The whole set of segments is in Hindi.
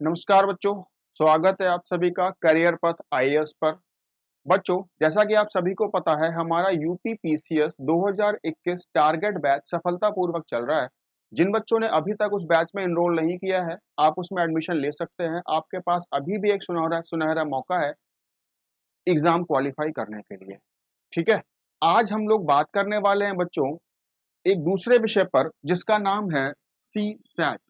नमस्कार बच्चों, स्वागत है आप सभी का करियर पथ आईएएस पर। बच्चों, जैसा कि आप सभी को पता है, हमारा यूपी पीसीएस 2021 टारगेट बैच सफलतापूर्वक चल रहा है। जिन बच्चों ने अभी तक उस बैच में एनरोल नहीं किया है, आप उसमें एडमिशन ले सकते हैं। आपके पास अभी भी एक सुनहरा सुनहरा मौका है एग्जाम क्वालिफाई करने के लिए। ठीक है, आज हम लोग बात करने वाले हैं बच्चों एक दूसरे विषय पर जिसका नाम है सी सैट।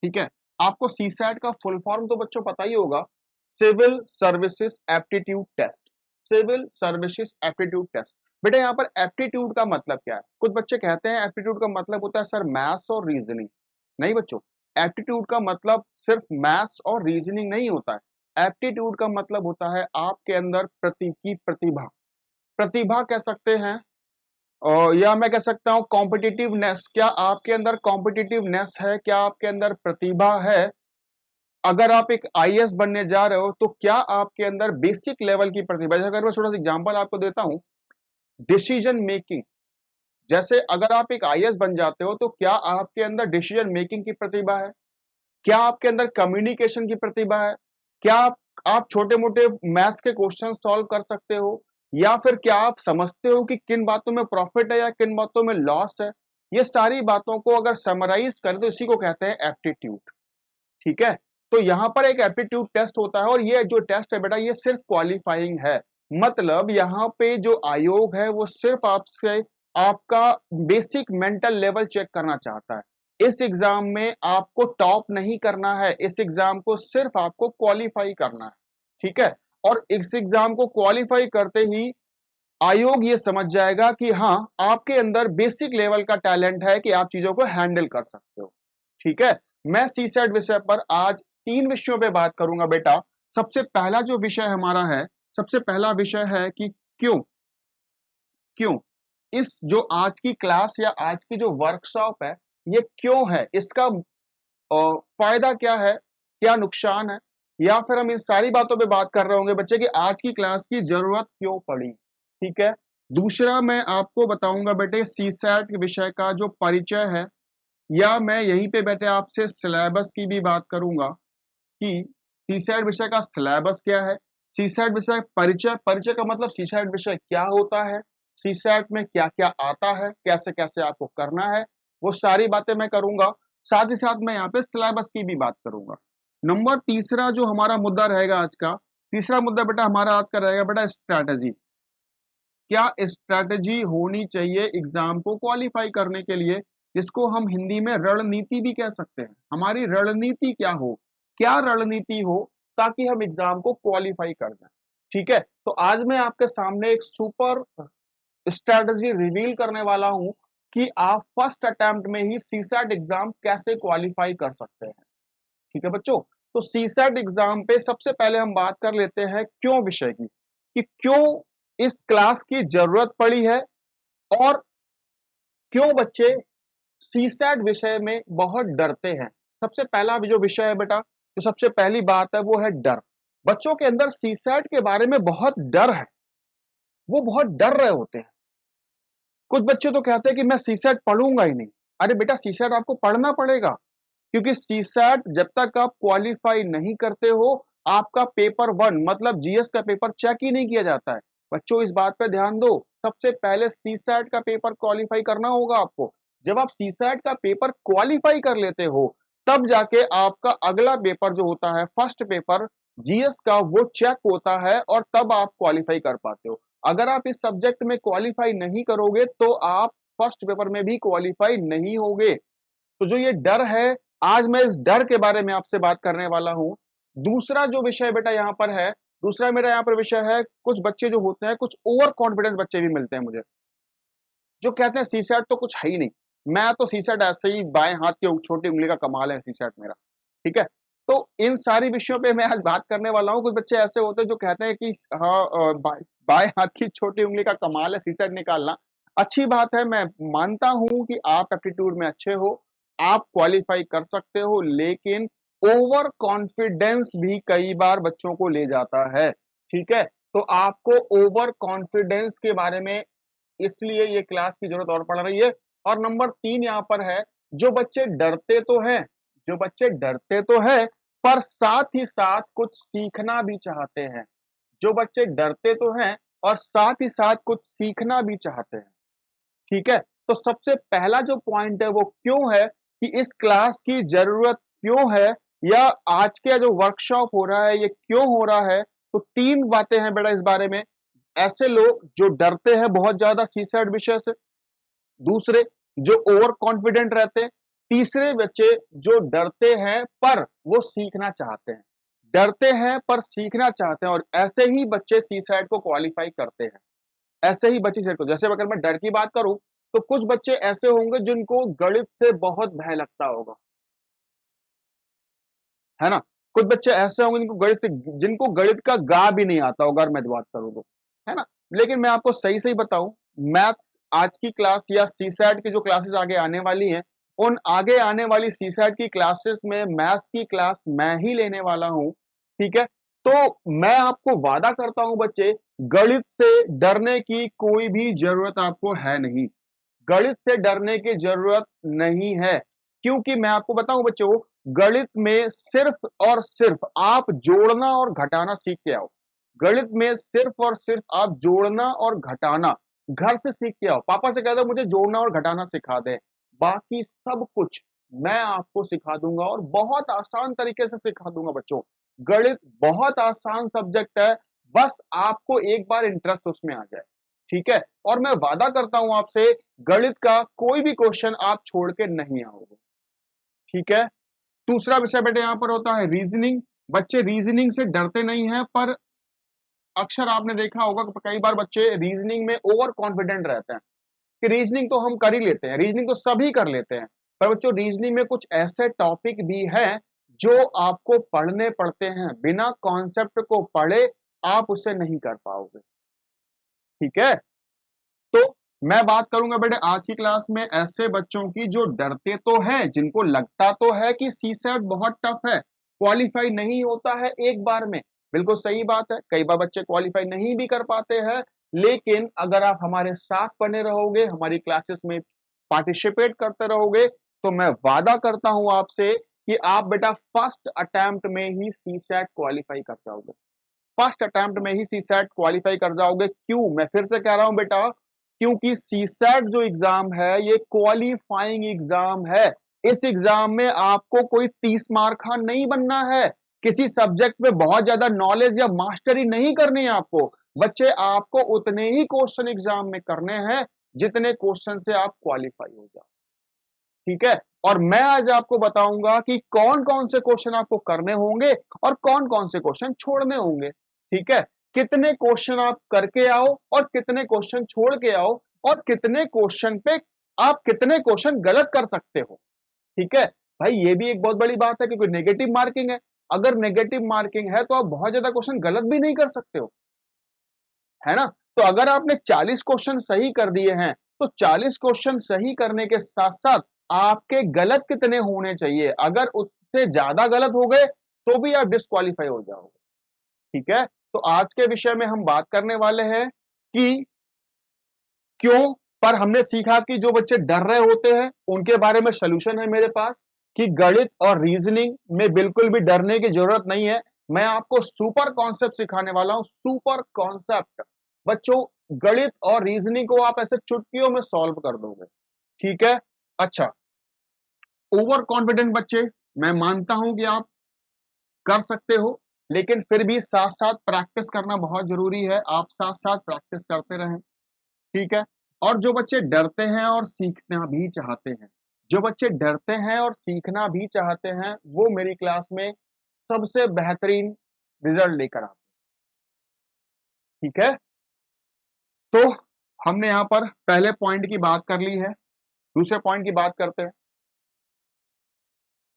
ठीक है, आपको सीसैट का फुल फॉर्म तो बच्चों पता ही होगा, civil services aptitude test. Civil services aptitude test. बेटा यहाँ पर एप्टीट्यूड का मतलब क्या है? कुछ बच्चे कहते हैं एप्टीट्यूड का मतलब होता है सर मैथ्स और रीजनिंग। नहीं बच्चों, एप्टीट्यूड का मतलब सिर्फ मैथ्स और रीजनिंग नहीं होता है। एप्टीट्यूड का मतलब होता है आपके अंदर प्रतिभा। प्रतिभा कह सकते हैं, और या मैं कह सकता हूं कॉम्पिटिटिवनेस। क्या आपके अंदर कॉम्पिटिटिवनेस है? क्या आपके अंदर प्रतिभा है? अगर आप एक आईएएस बनने जा रहे हो तो क्या आपके अंदर बेसिक लेवल की प्रतिभा? जैसे अगर मैं छोटा सा एग्जांपल आपको देता हूं, डिसीजन मेकिंग। जैसे अगर आप एक आईएएस बन जाते हो तो क्या आपके अंदर डिसीजन मेकिंग की प्रतिभा है? क्या आपके अंदर कम्युनिकेशन की प्रतिभा है? क्या आप छोटे मोटे मैथ्स के क्वेश्चन सॉल्व कर सकते हो? या फिर क्या आप समझते हो कि किन बातों में प्रॉफिट है या किन बातों में लॉस है? ये सारी बातों को अगर समराइज करें तो इसी को कहते हैं एप्टीट्यूड। ठीक है, तो यहां पर एक एप्टीट्यूड टेस्ट होता है और ये जो टेस्ट है बेटा ये सिर्फ क्वालिफाइंग है। मतलब यहाँ पे जो आयोग है वो सिर्फ आपसे आपका बेसिक मेंटल लेवल चेक करना चाहता है। इस एग्जाम में आपको टॉप नहीं करना है, इस एग्जाम को सिर्फ आपको क्वालिफाई करना है। ठीक है, और इस एग्जाम को क्वालिफाई करते ही आयोग ये समझ जाएगा कि हाँ आपके अंदर बेसिक लेवल का टैलेंट है कि आप चीजों को हैंडल कर सकते हो। ठीक है, मैं सीसैट विषय पर आज 3 विषयों पे बात करूंगा बेटा। सबसे पहला जो विषय हमारा है, सबसे पहला विषय है कि क्यों क्यों इस जो आज की क्लास या आज की जो वर्कशॉप है ये क्यों है, इसका फायदा क्या है, क्या नुकसान है, या फिर हम इन सारी बातों पे बात कर रहे होंगे बच्चे कि आज की क्लास की जरूरत क्यों पड़ी। ठीक है, दूसरा मैं आपको बताऊंगा बेटे सीसैट विषय का जो परिचय है, या मैं यहीं पे बैठे आपसे सिलेबस की भी बात करूंगा कि सीसैट विषय का सिलेबस क्या है। सीसैट विषय परिचय, परिचय का मतलब सीसैट विषय क्या होता है, सीसैट में क्या क्या आता है, कैसे कैसे आपको करना है, वो सारी बातें मैं करूंगा। साथ ही साथ मैं यहाँ पे सिलेबस की भी बात करूंगा। नंबर तीसरा जो हमारा मुद्दा रहेगा आज का, तीसरा मुद्दा बेटा हमारा आज का रहेगा बेटा स्ट्रैटेजी। क्या स्ट्रैटेजी होनी चाहिए एग्जाम को क्वालिफाई करने के लिए, जिसको हम हिंदी में रणनीति भी कह सकते हैं। हमारी रणनीति क्या हो, क्या रणनीति हो ताकि हम एग्जाम को क्वालिफाई कर जाए। ठीक है, तो आज मैं आपके सामने एक सुपर स्ट्रैटेजी रिवील करने वाला हूं कि आप फर्स्ट अटेम्प्ट में ही सीसैट एग्जाम कैसे क्वालिफाई कर सकते हैं। ठीक है बच्चों, तो सीसैट एग्जाम पे सबसे पहले हम बात कर लेते हैं क्यों विषय की, कि क्यों इस क्लास की जरूरत पड़ी है और क्यों बच्चे सीसैट विषय में बहुत डरते हैं। सबसे पहला जो विषय है बेटा, जो सबसे पहली बात है वो है डर। बच्चों के अंदर सीसैट के बारे में बहुत डर है, वो बहुत डर रहे होते हैं। कुछ बच्चे तो कहते हैं कि मैं सीसैट पढ़ूंगा ही नहीं। अरे बेटा, सीसैट आपको पढ़ना पड़ेगा, क्योंकि सीसैट जब तक आप क्वालिफाई नहीं करते हो, आपका पेपर 1 मतलब जीएस का पेपर चेक ही नहीं किया जाता है। बच्चों इस बात पे ध्यान दो, सबसे पहले सीसैट का पेपर क्वालिफाई करना होगा आपको। जब आप सीसैट का पेपर क्वालिफाई कर लेते हो, तब जाके आपका अगला पेपर जो होता है फर्स्ट पेपर जीएस का, वो चेक होता है और तब आप क्वालिफाई कर पाते हो। अगर आप इस सब्जेक्ट में क्वालिफाई नहीं करोगे तो आप फर्स्ट पेपर में भी क्वालिफाई नहीं होगे। तो जो ये डर है, आज मैं इस डर के बारे में आपसे बात करने वाला हूं। दूसरा जो विषय बेटा यहाँ पर है, दूसरा मेरा यहाँ पर विषय है, कुछ बच्चे जो होते हैं, कुछ ओवर कॉन्फिडेंस बच्चे भी मिलते हैं मुझे, जो कहते हैं सीसैट तो कुछ है ही नहीं, मैं तो सीसैट ऐसे ही बाएं हाथ की छोटी उंगली का कमाल है सीसैट मेरा। ठीक है, तो इन सारी विषयों पे मैं आज बात करने वाला हूँ। कुछ बच्चे ऐसे होते हैं जो कहते हैं कि हाँ बाएं हाथ की छोटी उंगली का कमाल है सीसैट निकालना। अच्छी बात है, मैं मानता हूं कि आप एप्टीट्यूड में अच्छे हो, आप क्वालिफाई कर सकते हो, लेकिन ओवर कॉन्फिडेंस भी कई बार बच्चों को ले जाता है। ठीक है, तो आपको ओवर कॉन्फिडेंस के बारे में इसलिए ये क्लास की जरूरत और पड़ रही है। और नंबर 3 यहाँ पर है, जो बच्चे डरते तो हैं, जो बच्चे डरते तो है पर साथ ही साथ कुछ सीखना भी चाहते हैं। जो बच्चे डरते तो हैं और साथ ही साथ कुछ सीखना भी चाहते हैं। ठीक है, तो सबसे पहला जो पॉइंट है वो क्यों है कि इस क्लास की जरूरत क्यों है, या आज का जो वर्कशॉप हो रहा है ये क्यों हो रहा है। तो तीन बातें हैं बेटा इस बारे में। ऐसे लोग जो डरते हैं बहुत ज्यादा सीसैट विषय से, दूसरे जो ओवर कॉन्फिडेंट रहते हैं, तीसरे बच्चे जो डरते हैं पर वो सीखना चाहते हैं। डरते हैं पर सीखना चाहते हैं, और ऐसे ही बच्चे सीसैट को क्वालिफाई करते हैं। ऐसे ही बच्चे सेट को, जैसे अगर मैं डर की बात करूं तो कुछ बच्चे ऐसे होंगे जिनको गणित से बहुत भय लगता होगा, है ना। कुछ बच्चे ऐसे होंगे जिनको गणित का गा भी नहीं आता होगा, अगर मैं बात करूं तो, है ना। लेकिन मैं आपको सही सही बताऊं, मैथ्स आज की क्लास या सीसैट की जो क्लासेस आगे आने वाली हैं, उन आगे आने वाली सीसैट की क्लासेस में मैथ्स की क्लास मैं ही लेने वाला हूं। ठीक है, तो मैं आपको वादा करता हूं बच्चे, गणित से डरने की कोई भी जरूरत आपको है नहीं। गणित से डरने की जरूरत नहीं है, क्योंकि मैं आपको बताऊं बच्चों, गणित में सिर्फ और सिर्फ आप जोड़ना और घटाना सीख के आओ। गणित में सिर्फ और सिर्फ आप जोड़ना और घटाना घर से सीख के आओ। पापा से कह दो मुझे जोड़ना और घटाना सिखा दे, बाकी सब कुछ मैं आपको सिखा दूंगा और बहुत आसान तरीके से सिखा दूंगा बच्चों। गणित बहुत आसान सब्जेक्ट है, बस आपको एक बार इंटरेस्ट उसमें आ जाए। ठीक है, और मैं वादा करता हूं आपसे, गणित का कोई भी क्वेश्चन आप छोड़ के नहीं आओगे। ठीक है, दूसरा विषय बेटे यहां पर होता है रीजनिंग। बच्चे रीजनिंग से डरते नहीं हैं, पर अक्सर आपने देखा होगा कि कई बार बच्चे रीजनिंग में ओवर कॉन्फिडेंट रहते हैं कि रीजनिंग तो हम कर ही लेते हैं, रीजनिंग तो सभी कर लेते हैं। पर बच्चों, रीजनिंग में कुछ ऐसे टॉपिक भी हैं जो आपको पढ़ने पड़ते हैं, बिना कॉन्सेप्ट को पढ़े आप उसे नहीं कर पाओगे। ठीक है, तो मैं बात करूंगा बेटे आज की क्लास में ऐसे बच्चों की जो डरते तो हैं, जिनको लगता तो है कि सीसैट बहुत टफ है, क्वालिफाई नहीं होता है एक बार में। बिल्कुल सही बात है, कई बार बच्चे क्वालिफाई नहीं भी कर पाते हैं। लेकिन अगर आप हमारे साथ बने रहोगे, हमारी क्लासेस में पार्टिसिपेट करते रहोगे, तो मैं वादा करता हूं आपसे कि आप बेटा फर्स्ट अटेम्प्ट में ही सीसैट क्वालिफाई कर जाओगे। फर्स्ट अटेम्प्ट में ही सीसैट क्वालिफाई कर जाओगे। क्यों, मैं फिर से कह रहा हूं बेटा, क्योंकि सीसैट जो एग्जाम है ये क्वालिफाइंग एग्जाम है। इस एग्जाम में आपको कोई 30 मार्क का नहीं बनना है, किसी सब्जेक्ट में बहुत ज्यादा नॉलेज या मास्टरी नहीं करनी है आपको। बच्चे, आपको उतने ही क्वेश्चन एग्जाम में करने हैं जितने क्वेश्चन से आप क्वालिफाई हो जाओ। ठीक है, और मैं आज आपको बताऊंगा कि कौन कौन से क्वेश्चन आपको करने होंगे और कौन कौन से क्वेश्चन छोड़ने होंगे। ठीक है, कितने क्वेश्चन आप करके आओ और कितने क्वेश्चन छोड़ के आओ, और कितने क्वेश्चन पे आप कितने क्वेश्चन गलत कर सकते हो। ठीक है भाई, ये भी एक बहुत बड़ी बात है, क्योंकि नेगेटिव मार्किंग है। अगर नेगेटिव मार्किंग है तो आप बहुत ज्यादा क्वेश्चन गलत भी नहीं कर सकते हो, है ना। तो अगर आपने 40 क्वेश्चन सही कर दिए हैं, तो 40 क्वेश्चन सही करने के साथ साथ आपके गलत कितने होने चाहिए। अगर उससे ज्यादा गलत हो गए तो भी आप डिस्क्वालीफाई हो जाओगे। ठीक है, तो आज के विषय में हम बात करने वाले हैं कि क्यों, पर हमने सीखा कि जो बच्चे डर रहे होते हैं उनके बारे में सोल्यूशन है मेरे पास, कि गणित और रीजनिंग में बिल्कुल भी डरने की जरूरत नहीं है। मैं आपको सुपर कॉन्सेप्ट सिखाने वाला हूं, सुपर कॉन्सेप्ट। बच्चों, गणित और रीजनिंग को आप ऐसे चुटकियों में सॉल्व कर दोगे। ठीक है, अच्छा, ओवर कॉन्फिडेंट बच्चे, मैं मानता हूं कि आप कर सकते हो, लेकिन फिर भी साथ साथ प्रैक्टिस करना बहुत जरूरी है। आप साथ साथ प्रैक्टिस करते रहें। ठीक है, और जो बच्चे डरते हैं और सीखना भी चाहते हैं, जो बच्चे डरते हैं और सीखना भी चाहते हैं, वो मेरी क्लास में सबसे बेहतरीन रिजल्ट लेकर आते हैं। ठीक है, तो हमने यहाँ पर पहले पॉइंट की बात कर ली है, दूसरे पॉइंट की बात करते हैं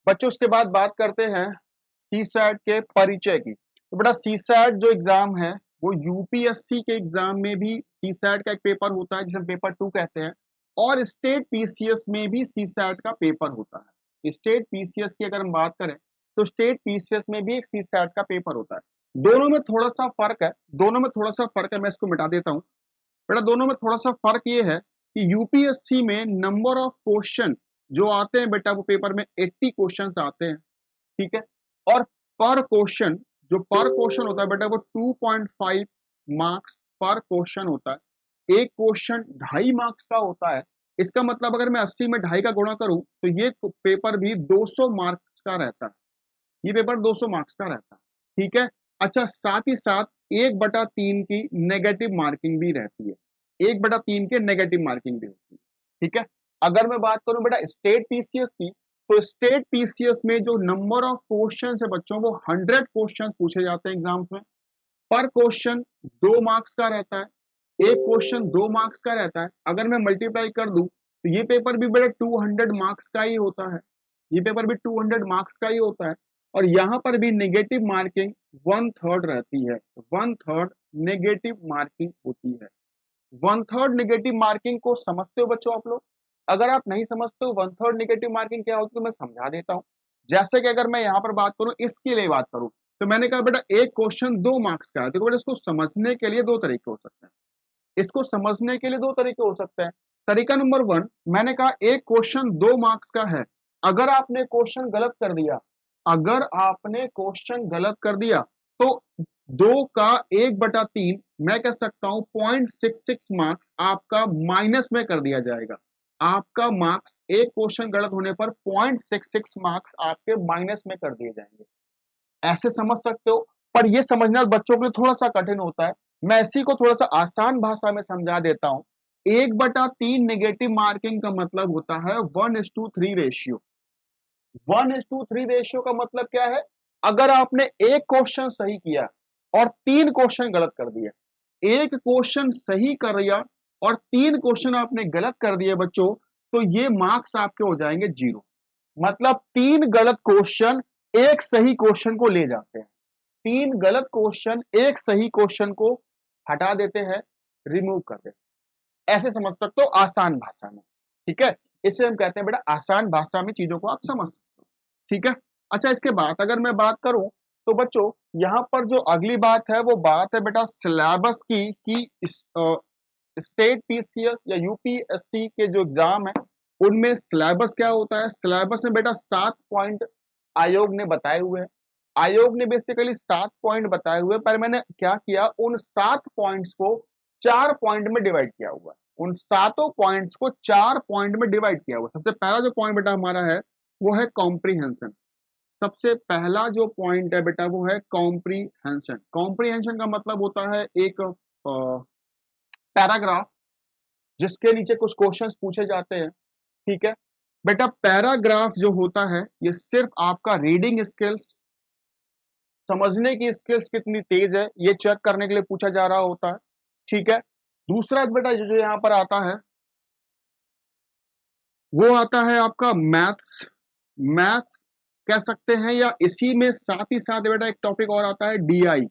बच्चों। उसके बाद बात करते हैं सीसैट के परिचय की। तो बेटा, सीसैट जो एग्जाम है वो यूपीएससी के एग्जाम में भी सीसैट का एक पेपर होता है जिसे पेपर 2 कहते हैं, और स्टेट पीसीएस में भी सीसैट का पेपर होता है। स्टेट पीसीएस की अगर हम बात करें तो स्टेट पीसीएस में भी एक सीसैट का पेपर होता है। दोनों में थोड़ा सा फर्क है, दोनों में थोड़ा सा फर्क है, मैं इसको मिटा देता हूँ। बेटा, दोनों में थोड़ा सा फर्क ये है कि यूपीएससी में नंबर ऑफ क्वेश्चन जो आते हैं बेटा वो पेपर में 80 क्वेश्चंस आते हैं, ठीक है। और पर क्वेश्चन, जो पर क्वेश्चन होता है बेटा वो 2.5 मार्क्स पर क्वेश्चन होता है। एक क्वेश्चन 2.5 मार्क्स का होता है। इसका मतलब अगर मैं 80 में 2.5 का गुणा करूं तो ये पेपर भी 200 मार्क्स का रहता है। ये पेपर 200 मार्क्स का रहता है, ठीक है। अच्छा, साथ ही साथ 1/3 की नेगेटिव मार्किंग भी रहती है। 1/3 के नेगेटिव मार्किंग भी होती है, ठीक है। अगर मैं बात करूं बेटा स्टेट पीसीएस की, तो स्टेट पीसीएस में जो नंबर ऑफ क्वेश्चन है बच्चों, वो 100 क्वेश्चन पूछे जाते हैं एग्जाम्स में। पर क्वेश्चन 2 मार्क्स का रहता है। एक क्वेश्चन 2 मार्क्स का रहता है। अगर मैं मल्टीप्लाई कर दूं तो ये पेपर भी बेटा 200 मार्क्स का ही होता है। ये पेपर भी 200 मार्क्स का ही होता है। और यहाँ पर भी नेगेटिव मार्किंग 1/3 रहती है। 1/3 नेगेटिव मार्किंग होती है। 1/3 नेगेटिव मार्किंग को समझते हो बच्चों आप लोग? अगर आप नहीं समझते हो 1/3 नेगेटिव मार्किंग क्या होती है तो मैं समझा देता हूँ। जैसे कि अगर मैं यहाँ पर बात करूँ, इसके लिए बात करूँ, तो मैंने कहा बेटा एक क्वेश्चन 2 मार्क्स का है। देखो बेटा इसको समझने के लिए 2 तरीके हो सकते हैं। इसको समझने के लिए 2 तरीके हो सकते हैं। तरीका नंबर 1, मैंने कहा एक क्वेश्चन 2 मार्क्स का है। अगर आपने क्वेश्चन गलत कर दिया, अगर आपने क्वेश्चन गलत कर दिया तो 2 का 1/3 मैं कह सकता हूं 0.66 मार्क्स आपका माइनस में कर दिया जाएगा। आपका मार्क्स एक क्वेश्चन गलत होने पर 0.66 मार्क्स आपके माइनस में कर दिए जाएंगे। ऐसे समझ सकते हो, पर यह समझना बच्चों के लिए थोड़ा सा कठिन होता है। मैं इसी को थोड़ा सा आसान भाषा में समझा देता हूं। 1/3 नेगेटिव मार्किंग का मतलब होता है 1:3 रेशियो। 1:3 रेशियो का मतलब क्या है? अगर आपने एक क्वेश्चन सही किया और 3 क्वेश्चन गलत कर दिए, एक क्वेश्चन सही कर दिया और 3 क्वेश्चन आपने गलत कर दिए बच्चों, तो ये मार्क्स आपके हो जाएंगे 0। मतलब 3 गलत क्वेश्चन एक सही क्वेश्चन को ले जाते हैं। 3 गलत क्वेश्चन एक सही क्वेश्चन को हटा देते हैं, रिमूव कर देते हैं। ऐसे समझ सकते हो आसान भाषा में, ठीक है। इसे हम कहते हैं बेटा आसान भाषा में चीजों को आप समझ सकते हो, ठीक है। अच्छा, इसके बाद अगर मैं बात करूं तो बच्चों यहाँ पर जो अगली बात है वो बात है बेटा सिलेबस की, कि स्टेट पीसीएस या यूपीएससी के जो एग्जाम है उनमें सिलेबस क्या होता है। सिलेबस में बेटा 7 पॉइंट आयोग ने बताए हुए हैं। आयोग ने बेसिकली 7 पॉइंट बताए हुए, पर मैंने क्या किया, उन 7 पॉइंट्स को 4 पॉइंट में डिवाइड किया हुआ है। उन सातों पॉइंट्स को 4 पॉइंट में डिवाइड किया हुआ है। सबसे पहला जो पॉइंट बेटा हमारा है वो है कॉम्प्रीहेंशन। सबसे पहला जो पॉइंट है बेटा वो है कॉम्प्रीहेंशन। कॉम्प्रीहेंशन का मतलब होता है एक पैराग्राफ जिसके नीचे कुछ क्वेश्चंस पूछे जाते हैं, ठीक है। बेटा पैराग्राफ जो होता है ये सिर्फ आपका रीडिंग स्किल्स, समझने की स्किल्स कितनी तेज है ये चेक करने के लिए पूछा जा रहा होता है, ठीक है। दूसरा बेटा जो यहाँ पर आता है वो आता है आपका मैथ्स। मैथ्स कह सकते हैं, या इसी में साथ ही साथ बेटा एक टॉपिक और आता है डीआई।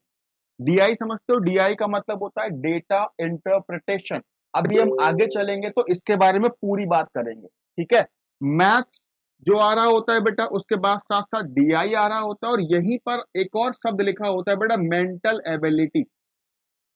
डीआई समझते हो? डीआई का मतलब होता है डेटा इंटरप्रिटेशन। अभी हम आगे चलेंगे तो इसके बारे में पूरी बात करेंगे, ठीक है। मैथ्स जो आ रहा होता है बेटा, उसके बाद साथ साथ डीआई आ रहा होता है, और यहीं पर एक और शब्द लिखा होता है बेटा मेंटल एबिलिटी।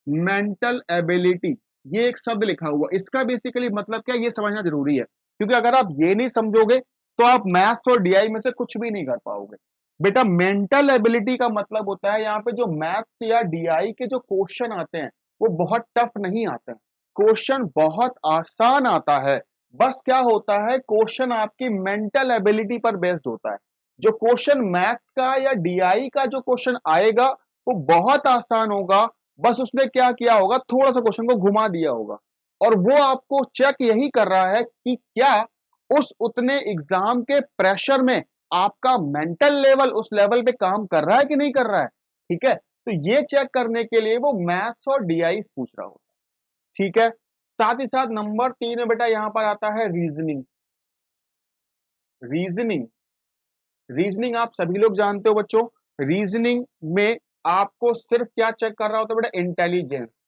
मेंटल एबिलिटी, ये एक शब्द लिखा हुआ, इसका बेसिकली मतलब क्या ये समझना जरूरी है, क्योंकि अगर आप ये नहीं समझोगे तो आप मैथ्स और डीआई में से कुछ भी नहीं कर पाओगे। बेटा मेंटल एबिलिटी का मतलब होता है यहाँ पे जो मैथ्स या डीआई के जो क्वेश्चन आते हैं वो बहुत टफ नहीं आते हैं, क्वेश्चन बहुत आसान आता है। बस क्या होता है, क्वेश्चन आपकी मेंटल एबिलिटी पर बेस्ड होता है। जो क्वेश्चन मैथ्स का या डीआई का जो क्वेश्चन आएगा वो बहुत आसान होगा। बस उसने क्या किया होगा, थोड़ा सा क्वेश्चन को घुमा दिया होगा, और वो आपको चेक यही कर रहा है कि क्या उस उतने एग्जाम के प्रेशर में आपका मेंटल लेवल उस लेवल पे काम कर रहा है कि नहीं कर रहा है, ठीक है। तो ये चेक करने के लिए वो मैथ्स और डीआई पूछ रहा होता है, ठीक है। साथ ही साथ नंबर 3 में बेटा यहां पर आता है रीजनिंग। रीजनिंग, रीजनिंग आप सभी लोग जानते हो बच्चों। रीजनिंग में आपको सिर्फ क्या चेक कर रहा होता है बेटा, इंटेलिजेंस।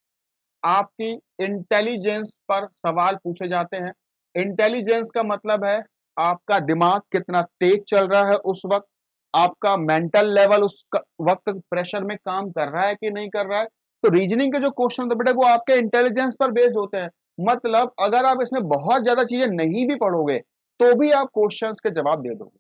आपकी इंटेलिजेंस पर सवाल पूछे जाते हैं। इंटेलिजेंस का मतलब है आपका दिमाग कितना तेज चल रहा है उस वक्त, आपका मेंटल लेवल उस वक्त प्रेशर में काम कर रहा है कि नहीं कर रहा है। तो रीजनिंग के जो क्वेश्चन होते हैं बेटा वो आपके इंटेलिजेंस पर बेस्ड होते हैं। मतलब अगर आप इसमें बहुत ज्यादा चीजें नहीं भी पढ़ोगे तो भी आप क्वेश्चंस के जवाब दे दोगे,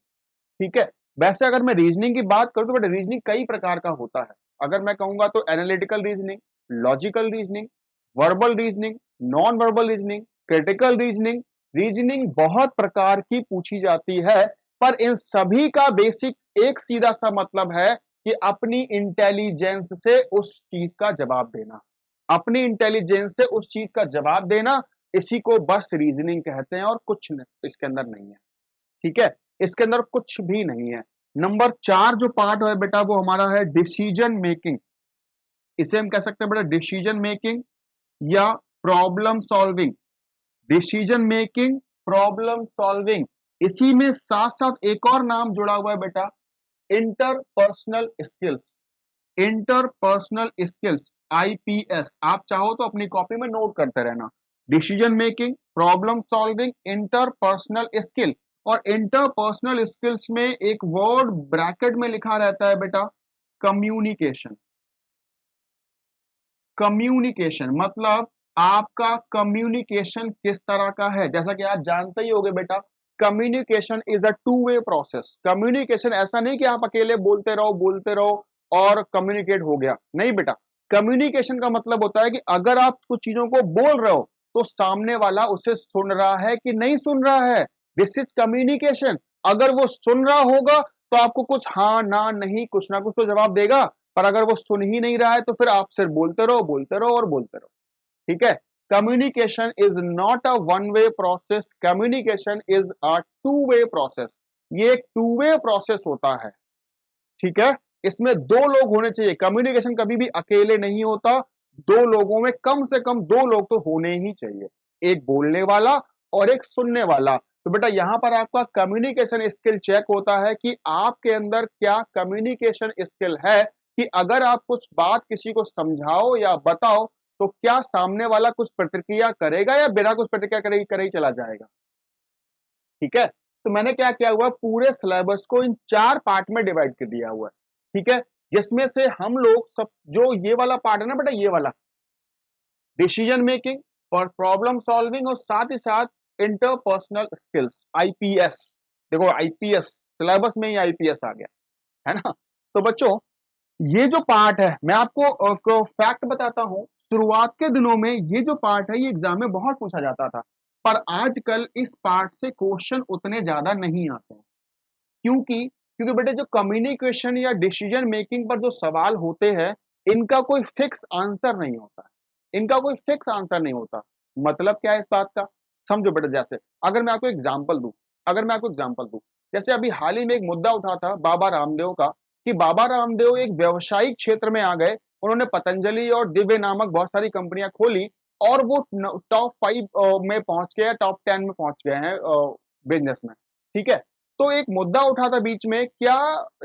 ठीक है। वैसे अगर मैं रीजनिंग की बात करूं तो बेटा रीजनिंग कई प्रकार का होता है। अगर मैं कहूंगा तो analytical reasoning, logical reasoning, verbal reasoning, non verbal reasoning, critical reasoning, reasoning बहुत प्रकार की पूछी जाती है। पर इन सभी का बेसिक एक सीधा सा मतलब है कि अपनी इंटेलिजेंस से उस चीज का जवाब देना, अपनी इंटेलिजेंस से उस चीज का जवाब देना, इसी को बस रीजनिंग कहते हैं और कुछ नहीं इसके अंदर नहीं है, ठीक है। इसके अंदर कुछ भी नहीं है। नंबर 4 जो पार्ट है बेटा वो हमारा है डिसीजन मेकिंग। इसे हम कह सकते हैं बेटा डिसीजन मेकिंग या problem solving. Decision making, problem solving, इसी में साथ साथ एक और नाम जुड़ा हुआ है बेटा, interpersonal skills. Interpersonal skills, IPS. आप चाहो तो अपनी कॉपी में नोट करते रहना। Decision making, problem solving, interpersonal skill. और इंटरपर्सनल स्किल्स में एक वर्ड ब्रैकेट में लिखा रहता है बेटा, कम्युनिकेशन। कम्युनिकेशन मतलब आपका कम्युनिकेशन किस तरह का है। जैसा कि आप जानते ही होंगे बेटा, communication is a two way process. Communication ऐसा नहीं कि आप अकेले बोलते रहो और कम्युनिकेट हो गया, नहीं बेटा। कम्युनिकेशन का मतलब होता है कि अगर आप कुछ चीजों को बोल रहे हो तो सामने वाला उसे सुन रहा है कि नहीं सुन रहा है, दिस इज कम्युनिकेशन। अगर वो सुन रहा होगा तो आपको कुछ हाँ ना नहीं कुछ ना कुछ तो जवाब देगा, पर अगर वो सुन ही नहीं रहा है तो फिर आप सिर्फ बोलते रहो और बोलते रहो, ठीक है। Communication is not a one way process, communication is a two way process. ये एक टू वे प्रोसेस होता है, ठीक है। इसमें दो लोग होने चाहिए। कम्युनिकेशन कभी भी अकेले नहीं होता, दो लोगों में कम से कम दो लोग तो होने ही चाहिए, एक बोलने वाला और एक सुनने वाला। तो बेटा यहां पर आपका कम्युनिकेशन स्किल चेक होता है कि आपके अंदर क्या कम्युनिकेशन स्किल है, कि अगर आप कुछ बात किसी को समझाओ या बताओ तो क्या सामने वाला कुछ प्रतिक्रिया करेगा या बिना कुछ प्रतिक्रिया करे ही चला जाएगा, ठीक है। तो मैंने क्या किया हुआ, पूरे सिलेबस को इन 4 पार्ट में डिवाइड कर दिया हुआ है, ठीक है। जिसमें से हम लोग सब जो ये वाला पार्ट है ना बेटा, ये वाला डिसीजन मेकिंग और प्रॉब्लम सॉल्विंग और साथ ही साथ इंटरपर्सनल स्किल्स, आईपीएस। देखो आईपीएस सिलेबस में ही आईपीएस आ गया है ना। तो बच्चों ये जो पार्ट है मैं आपको फैक्ट बताता हूं, शुरुआत के दिनों में ये जो पार्ट है ये एग्जाम में बहुत पूछा जाता था, पर आजकल इस पार्ट से क्वेश्चन उतने ज्यादा नहीं आते हैं। क्योंकि क्योंकि बेटे जो कम्युनिकेशन या डिसीजन मेकिंग पर जो सवाल होते हैं इनका कोई फिक्स आंसर नहीं होता, इनका कोई फिक्स आंसर नहीं होता। मतलब क्या है इस बात का, समझो बेटे। जैसे अगर मैं आपको एग्जांपल दूं, अगर मैं आपको एग्जांपल दूं, जैसे अभी हाल ही में एक मुद्दा उठा था बाबा रामदेव का, कि बाबा रामदेव एक व्यावसायिक क्षेत्र में आ गए, उन्होंने पतंजलि और दिव्य नामक बहुत सारी कंपनियां खोली और वो टॉप 5 में पहुंच गए, टॉप 10 में पहुंच गए हैं बिजनेस में, ठीक है। तो एक मुद्दा उठा था बीच में, क्या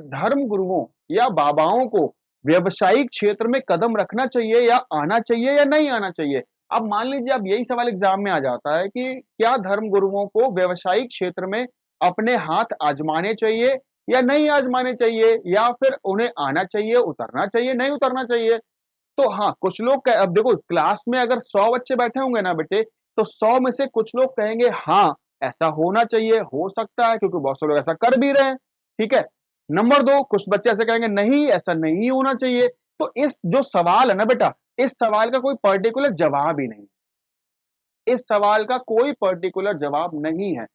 धर्म गुरुओं या बाबाओं को व्यवसायिक क्षेत्र में कदम रखना चाहिए या आना चाहिए या नहीं आना चाहिए। अब मान लीजिए अब यही सवाल एग्जाम में आ जाता है कि क्या धर्म गुरुओं को व्यवसायिक क्षेत्र में अपने हाथ आजमाने चाहिए या नहीं आजमाने चाहिए, या फिर उन्हें आना चाहिए, उतरना चाहिए, नहीं उतरना चाहिए। तो हाँ कुछ लोग अब देखो क्लास में अगर 100 बच्चे बैठे होंगे ना बेटे, तो 100 में से कुछ लोग कहेंगे हाँ ऐसा होना चाहिए, हो सकता है, क्योंकि बहुत से लोग ऐसा कर भी रहे हैं, ठीक है। नंबर 2, कुछ बच्चे ऐसे कहेंगे नहीं ऐसा नहीं होना चाहिए। तो इस जो सवाल है ना बेटा, इस सवाल का कोई पर्टिकुलर जवाब ही नहीं, इस सवाल का कोई पर्टिकुलर जवाब नहीं है।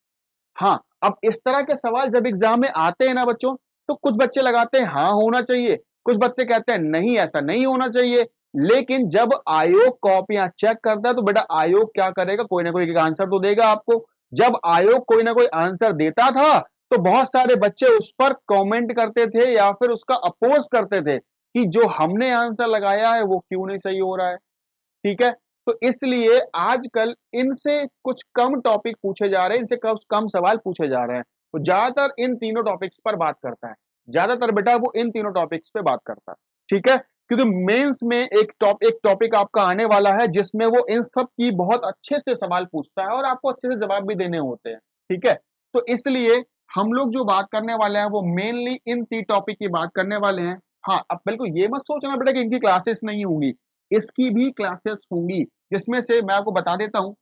हाँ अब इस तरह के सवाल जब एग्जाम में आते हैं ना बच्चों, तो कुछ बच्चे लगाते हैं हाँ होना चाहिए, कुछ बच्चे कहते हैं नहीं ऐसा नहीं होना चाहिए। लेकिन जब आयोग कॉपियां चेक करता है तो बेटा आयोग क्या करेगा, कोई ना कोई एक आंसर तो देगा आपको। जब आयोग कोई ना कोई आंसर देता था तो बहुत सारे बच्चे उस पर कमेंट करते थे या फिर उसका अपोज करते थे कि जो हमने आंसर लगाया है वो क्यों नहीं सही हो रहा है, ठीक है। तो इसलिए आजकल इनसे कुछ कम टॉपिक पूछे जा रहे हैं, इनसे कम सवाल पूछे जा रहे हैं। तो ज्यादातर इन तीनों टॉपिक्स पर बात करता है, ज्यादातर बेटा वो इन तीनों टॉपिक्स पे बात करता है, ठीक है। क्योंकि मेंस में एक टॉपिक आपका आने वाला है जिसमें वो इन सब की बहुत अच्छे से सवाल पूछता है और आपको अच्छे से जवाब भी देने होते हैं, ठीक है। तो इसलिए हम लोग जो बात करने वाले हैं वो मेनली इन 3 टॉपिक की बात करने वाले हैं। हाँ अब बिल्कुल ये मत सोचना बेटा कि इनकी क्लासेस नहीं होंगी, इसकी भी क्लासेस होंगी, जिसमें से मैं आपको बता देता हूं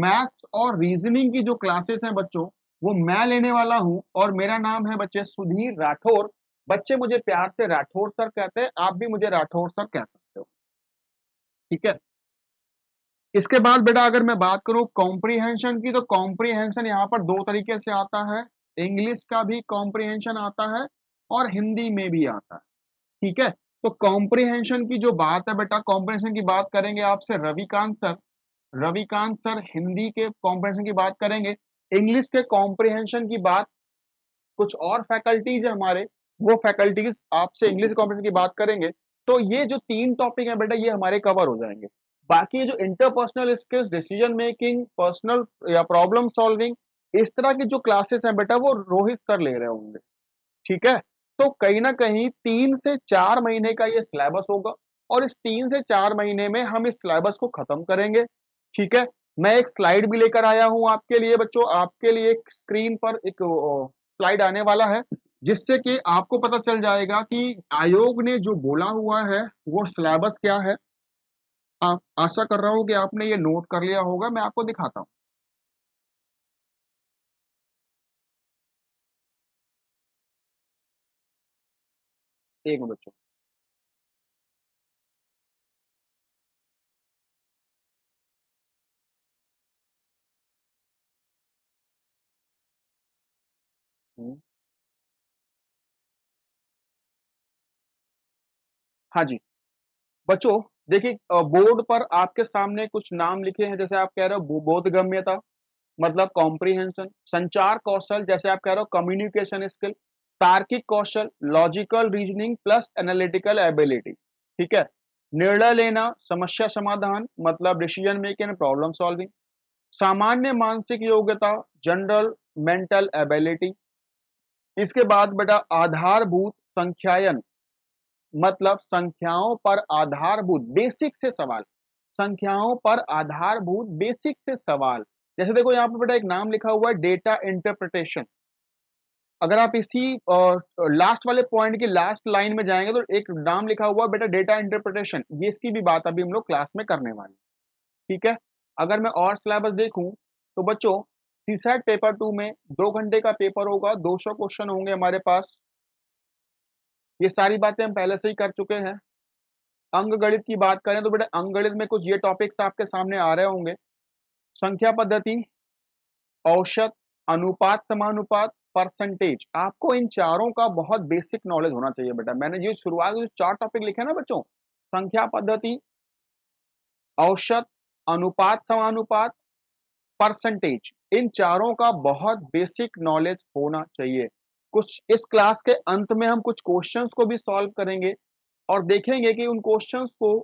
मैथ्स और रीजनिंग की जो क्लासेस हैं बच्चों वो मैं लेने वाला हूं और मेरा नाम है बच्चे सुधीर राठौर। बच्चे मुझे प्यार से राठौर सर कहते हैं, आप भी मुझे राठौर सर कह सकते हो, ठीक है। इसके बाद बेटा अगर मैं बात करूं कॉम्प्रीहेंशन की, तो कॉम्प्रीहेंशन यहाँ पर दो तरीके से आता है, इंग्लिश का भी कॉम्प्रीहेंशन आता है और हिंदी में भी आता है, ठीक है। तो कॉम्प्रीहेंशन की जो बात है बेटा, कॉम्प्रीहेंशन की बात करेंगे आपसे रविकांत सर, रविकांत सर हिंदी के कॉम्प्रीहेंशन की बात करेंगे। इंग्लिश के कॉम्प्रीहेंशन की बात कुछ और फैकल्टीज है हमारे, वो फैकल्टीज आपसे इंग्लिश कॉम्प्रीहेंशन की बात करेंगे। तो ये जो तीन टॉपिक है बेटा ये हमारे कवर हो जाएंगे। बाकी ये जो interpersonal skills, decision making, personal या प्रॉब्लम सॉल्विंग, इस तरह की जो क्लासेस हैं बेटा वो रोहित सर ले रहे होंगे, ठीक है। तो कहीं ना कहीं 3 से 4 महीने का ये सिलेबस होगा और इस 3 से 4 महीने में हम इस सिलेबस को खत्म करेंगे, ठीक है। मैं एक स्लाइड भी लेकर आया हूं आपके लिए बच्चों, आपके लिए एक स्क्रीन पर एक स्लाइड आने वाला है जिससे कि आपको पता चल जाएगा कि आयोग ने जो बोला हुआ है वो सिलेबस क्या है। आशा कर रहा हूं कि आपने ये नोट कर लिया होगा, मैं आपको दिखाता हूं। एक मिनट बच्चों। हाँ जी बच्चों, देखिए बोर्ड पर आपके सामने कुछ नाम लिखे हैं, जैसे आप कह रहे हो बोधगम्यता मतलब कॉम्प्रिहेंशन, संचार कौशल जैसे आप कह रहे हो कम्युनिकेशन स्किल, तार्किक कौशल logical reasoning plus analytical ability, ठीक है। निर्णय लेना, समस्या समाधान मतलब decision making and problem solving, सामान्य मानसिक योग्यता जनरल मेंटल एबिलिटी। इसके बाद बेटा आधारभूत संख्यायन मतलब संख्याओं पर आधारभूत बेसिक से सवाल, संख्याओं पर आधारभूत बेसिक से सवाल। जैसे देखो यहाँ पे बेटा एक नाम लिखा हुआ है डेटा इंटरप्रिटेशन, अगर आप इसी लास्ट वाले पॉइंट की लास्ट लाइन में जाएंगे तो एक नाम लिखा हुआ है बेटा डेटा इंटरप्रिटेशन, ये इसकी भी बात अभी हम लोग क्लास में करने वाले हैं, ठीक है। अगर मैं और सिलेबस देखूं तो बच्चों सीसैट पेपर 2 में 2 घंटे का पेपर होगा, 200 क्वेश्चन होंगे हमारे पास, ये सारी बातें हम पहले से ही कर चुके हैं। अंक गणित की बात करें तो बेटा अंक गणित में कुछ ये टॉपिक्स आपके सामने आ रहे होंगे, संख्या पद्धति, औसत, अनुपात समानुपात, परसेंटेज। आपको इन चारों का बहुत बेसिक नॉलेज होना चाहिए बेटा। मैंने ये शुरुआत में 4 टॉपिक लिखे ना बच्चों, संख्या पद्धति, औसत, अनुपात समानुपात, परसेंटेज, इन चारों का बहुत बेसिक नॉलेज होना चाहिए। कुछ इस क्लास के अंत में हम कुछ क्वेश्चंस को भी सॉल्व करेंगे और देखेंगे कि उन क्वेश्चंस को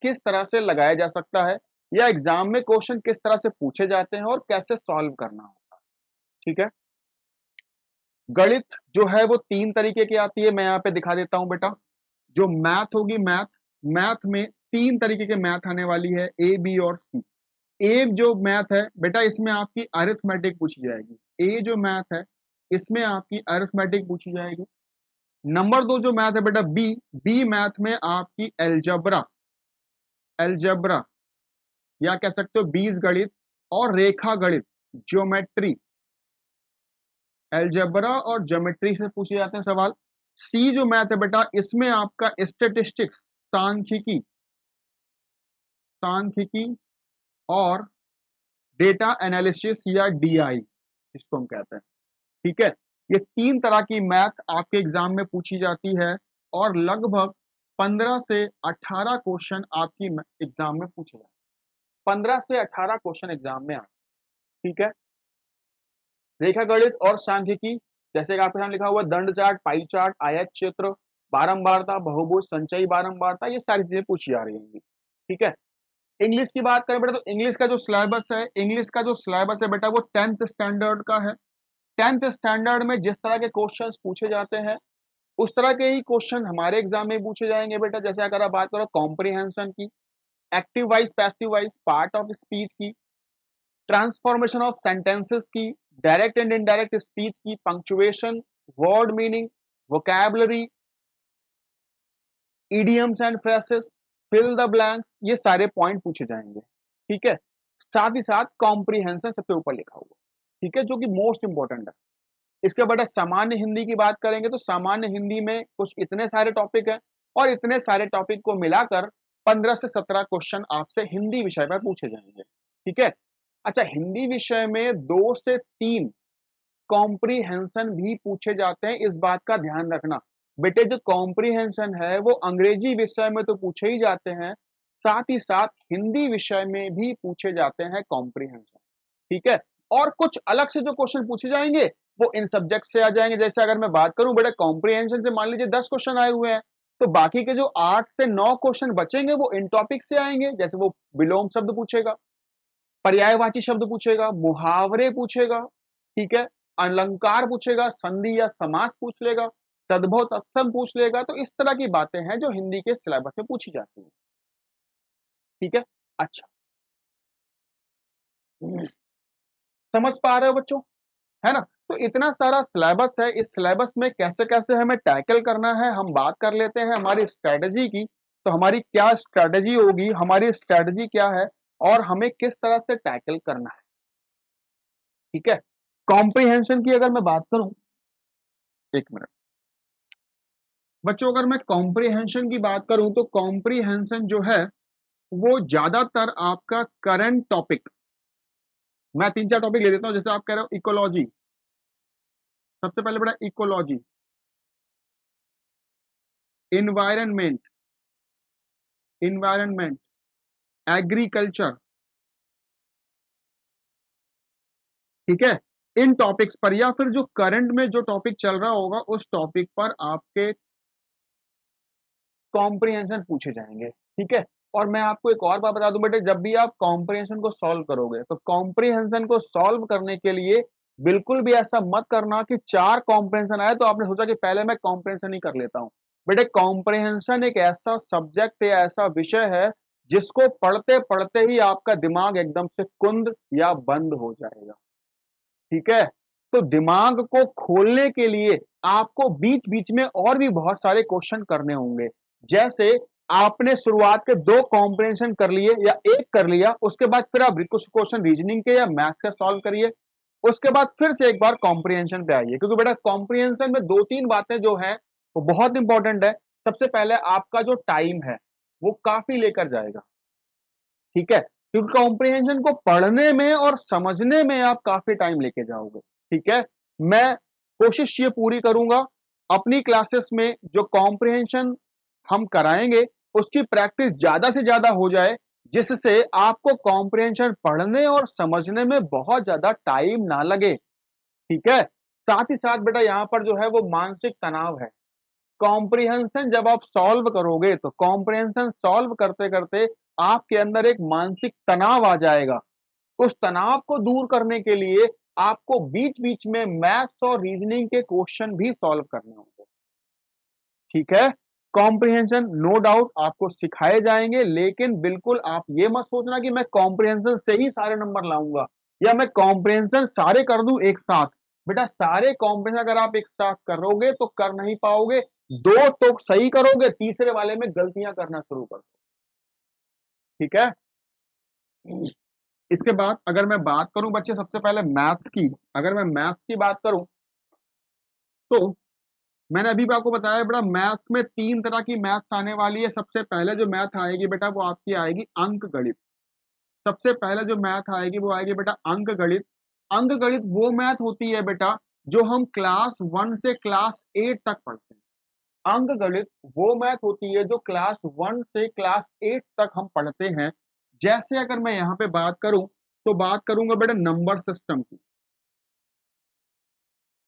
किस तरह से लगाया जा सकता है या एग्जाम में क्वेश्चन किस तरह से पूछे जाते हैं और कैसे सॉल्व करना होता है, ठीक है। गणित जो है वो 3 तरीके की आती है, मैं यहाँ पे दिखा देता हूं बेटा। जो मैथ होगी, मैथ, मैथ में 3 तरीके के मैथ आने वाली है, ए बी और सी। ए जो मैथ है बेटा इसमें आपकी अरिथमेटिक पूछी जाएगी, ए जो मैथ है इसमें आपकी अरिथमेटिक पूछी जाएगी। नंबर 2 जो मैथ है बेटा बी, बी मैथ में आपकी एल्जब्रा, एल्जब्रा या कह सकते हो बीज गणित और रेखा गणित, ज्योमेट्री, एल्जेब्रा और ज्योमेट्री से पूछे जाते हैं सवाल। सी जो मैथ है बेटा इसमें आपका स्टेटिस्टिक्स, सांख्यिकी, सांख्यिकी और डेटा एनालिसिस या डीआई इसको हम कहते हैं, ठीक है। ये 3 तरह की मैथ आपके एग्जाम में पूछी जाती है और लगभग 15 से 18 क्वेश्चन आपकी एग्जाम में पूछे जाते हैं, 15 से 18 क्वेश्चन एग्जाम में आते हैं, ठीक है। रेखा गणित और सांख्यिकी जैसे कि आपके सामने लिखा हुआ दंड चार्ट, पाई चार्ट, आयत क्षेत्र, बारंबारता, बहुभुज, संचयी बारंबारता, ये सारी चीजें पूछी जा रही होंगी, ठीक है। इंग्लिश की बात करें बेटा तो इंग्लिश का जो सिलेबस है, इंग्लिश का जो सिलेबस है बेटा वो 10th स्टैंडर्ड का है। 10th स्टैंडर्ड में जिस तरह के क्वेश्चन पूछे जाते हैं उस तरह के ही क्वेश्चन हमारे एग्जाम में पूछे जाएंगे बेटा। जैसे अगर आप बात करो कॉम्प्रिहेंशन की, active wise passive wise, part of speech की, ट्रांसफॉर्मेशन ऑफ सेंटेंसेस की, डायरेक्ट एंड इनडायरेक्ट स्पीच की, punctuation, word meaning, vocabulary, idioms and phrases, fill the blanks, ये सारे पॉइंट पूछे जाएंगे, ठीक है। साथ ही साथ कॉम्प्रिहेंशन सबसे ऊपर लिखा हुआ, ठीक है, जो कि मोस्ट इंपॉर्टेंट है। इसके बाद सामान्य हिंदी की बात करेंगे तो सामान्य हिंदी में कुछ इतने सारे टॉपिक हैं और इतने सारे टॉपिक को मिलाकर 15 से 17 क्वेश्चन आपसे हिंदी विषय पर पूछे जाएंगे। ठीक है, अच्छा हिंदी विषय में 2 से 3 कॉम्प्रीहेंशन भी पूछे जाते हैं, इस बात का ध्यान रखना। बेटे जो कॉम्प्रीहेंशन है वो अंग्रेजी विषय में तो पूछे ही जाते हैं, साथ ही साथ हिंदी विषय में भी पूछे जाते हैं कॉम्प्रीहेंशन। ठीक है, और कुछ अलग से जो क्वेश्चन पूछे जाएंगे वो इन सब्जेक्ट से आ जाएंगे। जैसे अगर मैं बात करूं बेटा कॉम्प्रीहेंशन से मान लीजिए 10 क्वेश्चन आए हुए हैं, तो बाकी के जो 8 से 9 क्वेश्चन बचेंगे वो इन टॉपिक से आएंगे। जैसे वो विलोम शब्द पूछेगा, पर्यायवाची शब्द पूछेगा, मुहावरे पूछेगा, ठीक है, अलंकार पूछेगा, संधि या समास पूछ लेगा, तद्भव तत्सम पूछ लेगा। तो इस तरह की बातें हैं जो हिंदी के सिलेबस में पूछी जाती है। ठीक है, अच्छा समझ पा रहे हो बच्चों, है ना? तो इतना सारा सिलेबस है, इस सिलेबस में कैसे कैसे हमें टैकल करना है हम बात कर लेते हैं हमारी स्ट्रेटजी की। तो हमारी क्या स्ट्रेटजी होगी, हमारी स्ट्रेटजी क्या है और हमें किस तरह से टैकल करना है। ठीक है, कॉम्प्रीहेंशन की अगर मैं बात करूं, एक मिनट बच्चों, अगर मैं कॉम्प्रीहेंशन की बात करूं तो कॉम्प्रीहेंशन जो है वो ज्यादातर आपका करंट टॉपिक, मैं 3-4 टॉपिक ले देता हूं। जैसे आप कह रहे हो इकोलॉजी, सबसे पहले बड़ा इकोलॉजी, इन्वायरमेंट, इन्वायरमेंट, एग्रीकल्चर, ठीक है, इन टॉपिक्स पर या फिर जो करंट में जो टॉपिक चल रहा होगा उस टॉपिक पर आपके कॉम्प्रिहेंशन पूछे जाएंगे। ठीक है, और मैं आपको एक और बात बता दूं बेटे, जब भी आप कॉम्प्रिहेंशन को सॉल्व करोगे तो कॉम्प्रिहेंशन को सॉल्व करने के लिए बिल्कुल भी ऐसा मत करना कि 4 कॉम्प्रिहेंशन आए तो आपने सोचा कि पहले मैं कॉम्प्रिहेंशन ही कर लेता हूं। बेटे कॉम्प्रिहेंशन एक ऐसा सब्जेक्ट या ऐसा विषय है जिसको पढ़ते पढ़ते ही आपका दिमाग एकदम से कुंद या बंद हो जाएगा। ठीक है, तो दिमाग को खोलने के लिए आपको बीच बीच में और भी बहुत सारे क्वेश्चन करने होंगे। जैसे आपने शुरुआत के 2 कॉम्प्रिहेंशन कर लिए या एक कर लिया, उसके बाद फिर आप कुछ क्वेश्चन रीजनिंग के या मैथ्स के सॉल्व करिए, उसके बाद फिर से एक बार कॉम्प्रिहेंशन पे आइए। क्योंकि बेटा कॉम्प्रिहेंशन में 2-3 बातें जो है वो बहुत इंपॉर्टेंट है। सबसे पहले आपका जो टाइम है वो काफी लेकर जाएगा। ठीक है, क्योंकि कॉम्प्रिहेंशन को पढ़ने में और समझने में आप काफी टाइम लेके जाओगे। ठीक है, मैं कोशिश ये पूरी करूंगा अपनी क्लासेस में जो कॉम्प्रिहेंशन हम कराएंगे उसकी प्रैक्टिस ज्यादा से ज्यादा हो जाए, जिससे आपको कॉम्प्रिहेंशन पढ़ने और समझने में बहुत ज्यादा टाइम ना लगे। ठीक है, साथ ही साथ बेटा यहाँ पर जो है वो मानसिक तनाव है। कॉम्प्रिहेंशन जब आप सॉल्व करोगे तो कॉम्प्रिहेंशन सॉल्व करते करते आपके अंदर एक मानसिक तनाव आ जाएगा। उस तनाव को दूर करने के लिए आपको बीच बीच में मैथ्स और रीजनिंग के क्वेश्चन भी सॉल्व करने होंगे। ठीक है, कॉम्प्रिहेंशन नो डाउट आपको सिखाए जाएंगे, लेकिन बिल्कुल आप ये मत सोचना कि मैं कॉम्प्रिहेंशन से ही सारे नंबर लाऊंगा या मैं कॉम्प्रिहेंशन सारे कर दूं एक साथ। बेटा सारे कॉम्प्रिहेंशन अगर आप एक साथ करोगे तो कर नहीं पाओगे, 2 तो सही करोगे, तीसरे वाले में गलतियां करना शुरू कर दो। ठीक है, इसके बाद अगर मैं बात करूं बच्चे सबसे पहले मैथ्स की, अगर मैं मैथ्स की बात करूं तो मैंने अभी भी आपको बताया बेटा मैथ्स में 3 तरह की मैथ्स आने वाली है। सबसे पहले जो मैथ आएगी बेटा वो आपकी आएगी अंक गणित। सबसे पहले जो मैथ आएगी वो आएगी बेटा अंक गणित। अंक गणित वो मैथ होती है बेटा जो हम क्लास 1 से क्लास 8 तक पढ़ते हैं। अंक गणित वो मैथ होती है जो क्लास 1 से क्लास 8 तक हम पढ़ते हैं। जैसे अगर मैं यहाँ पे बात करूं तो बात करूंगा बेटा नंबर सिस्टम की,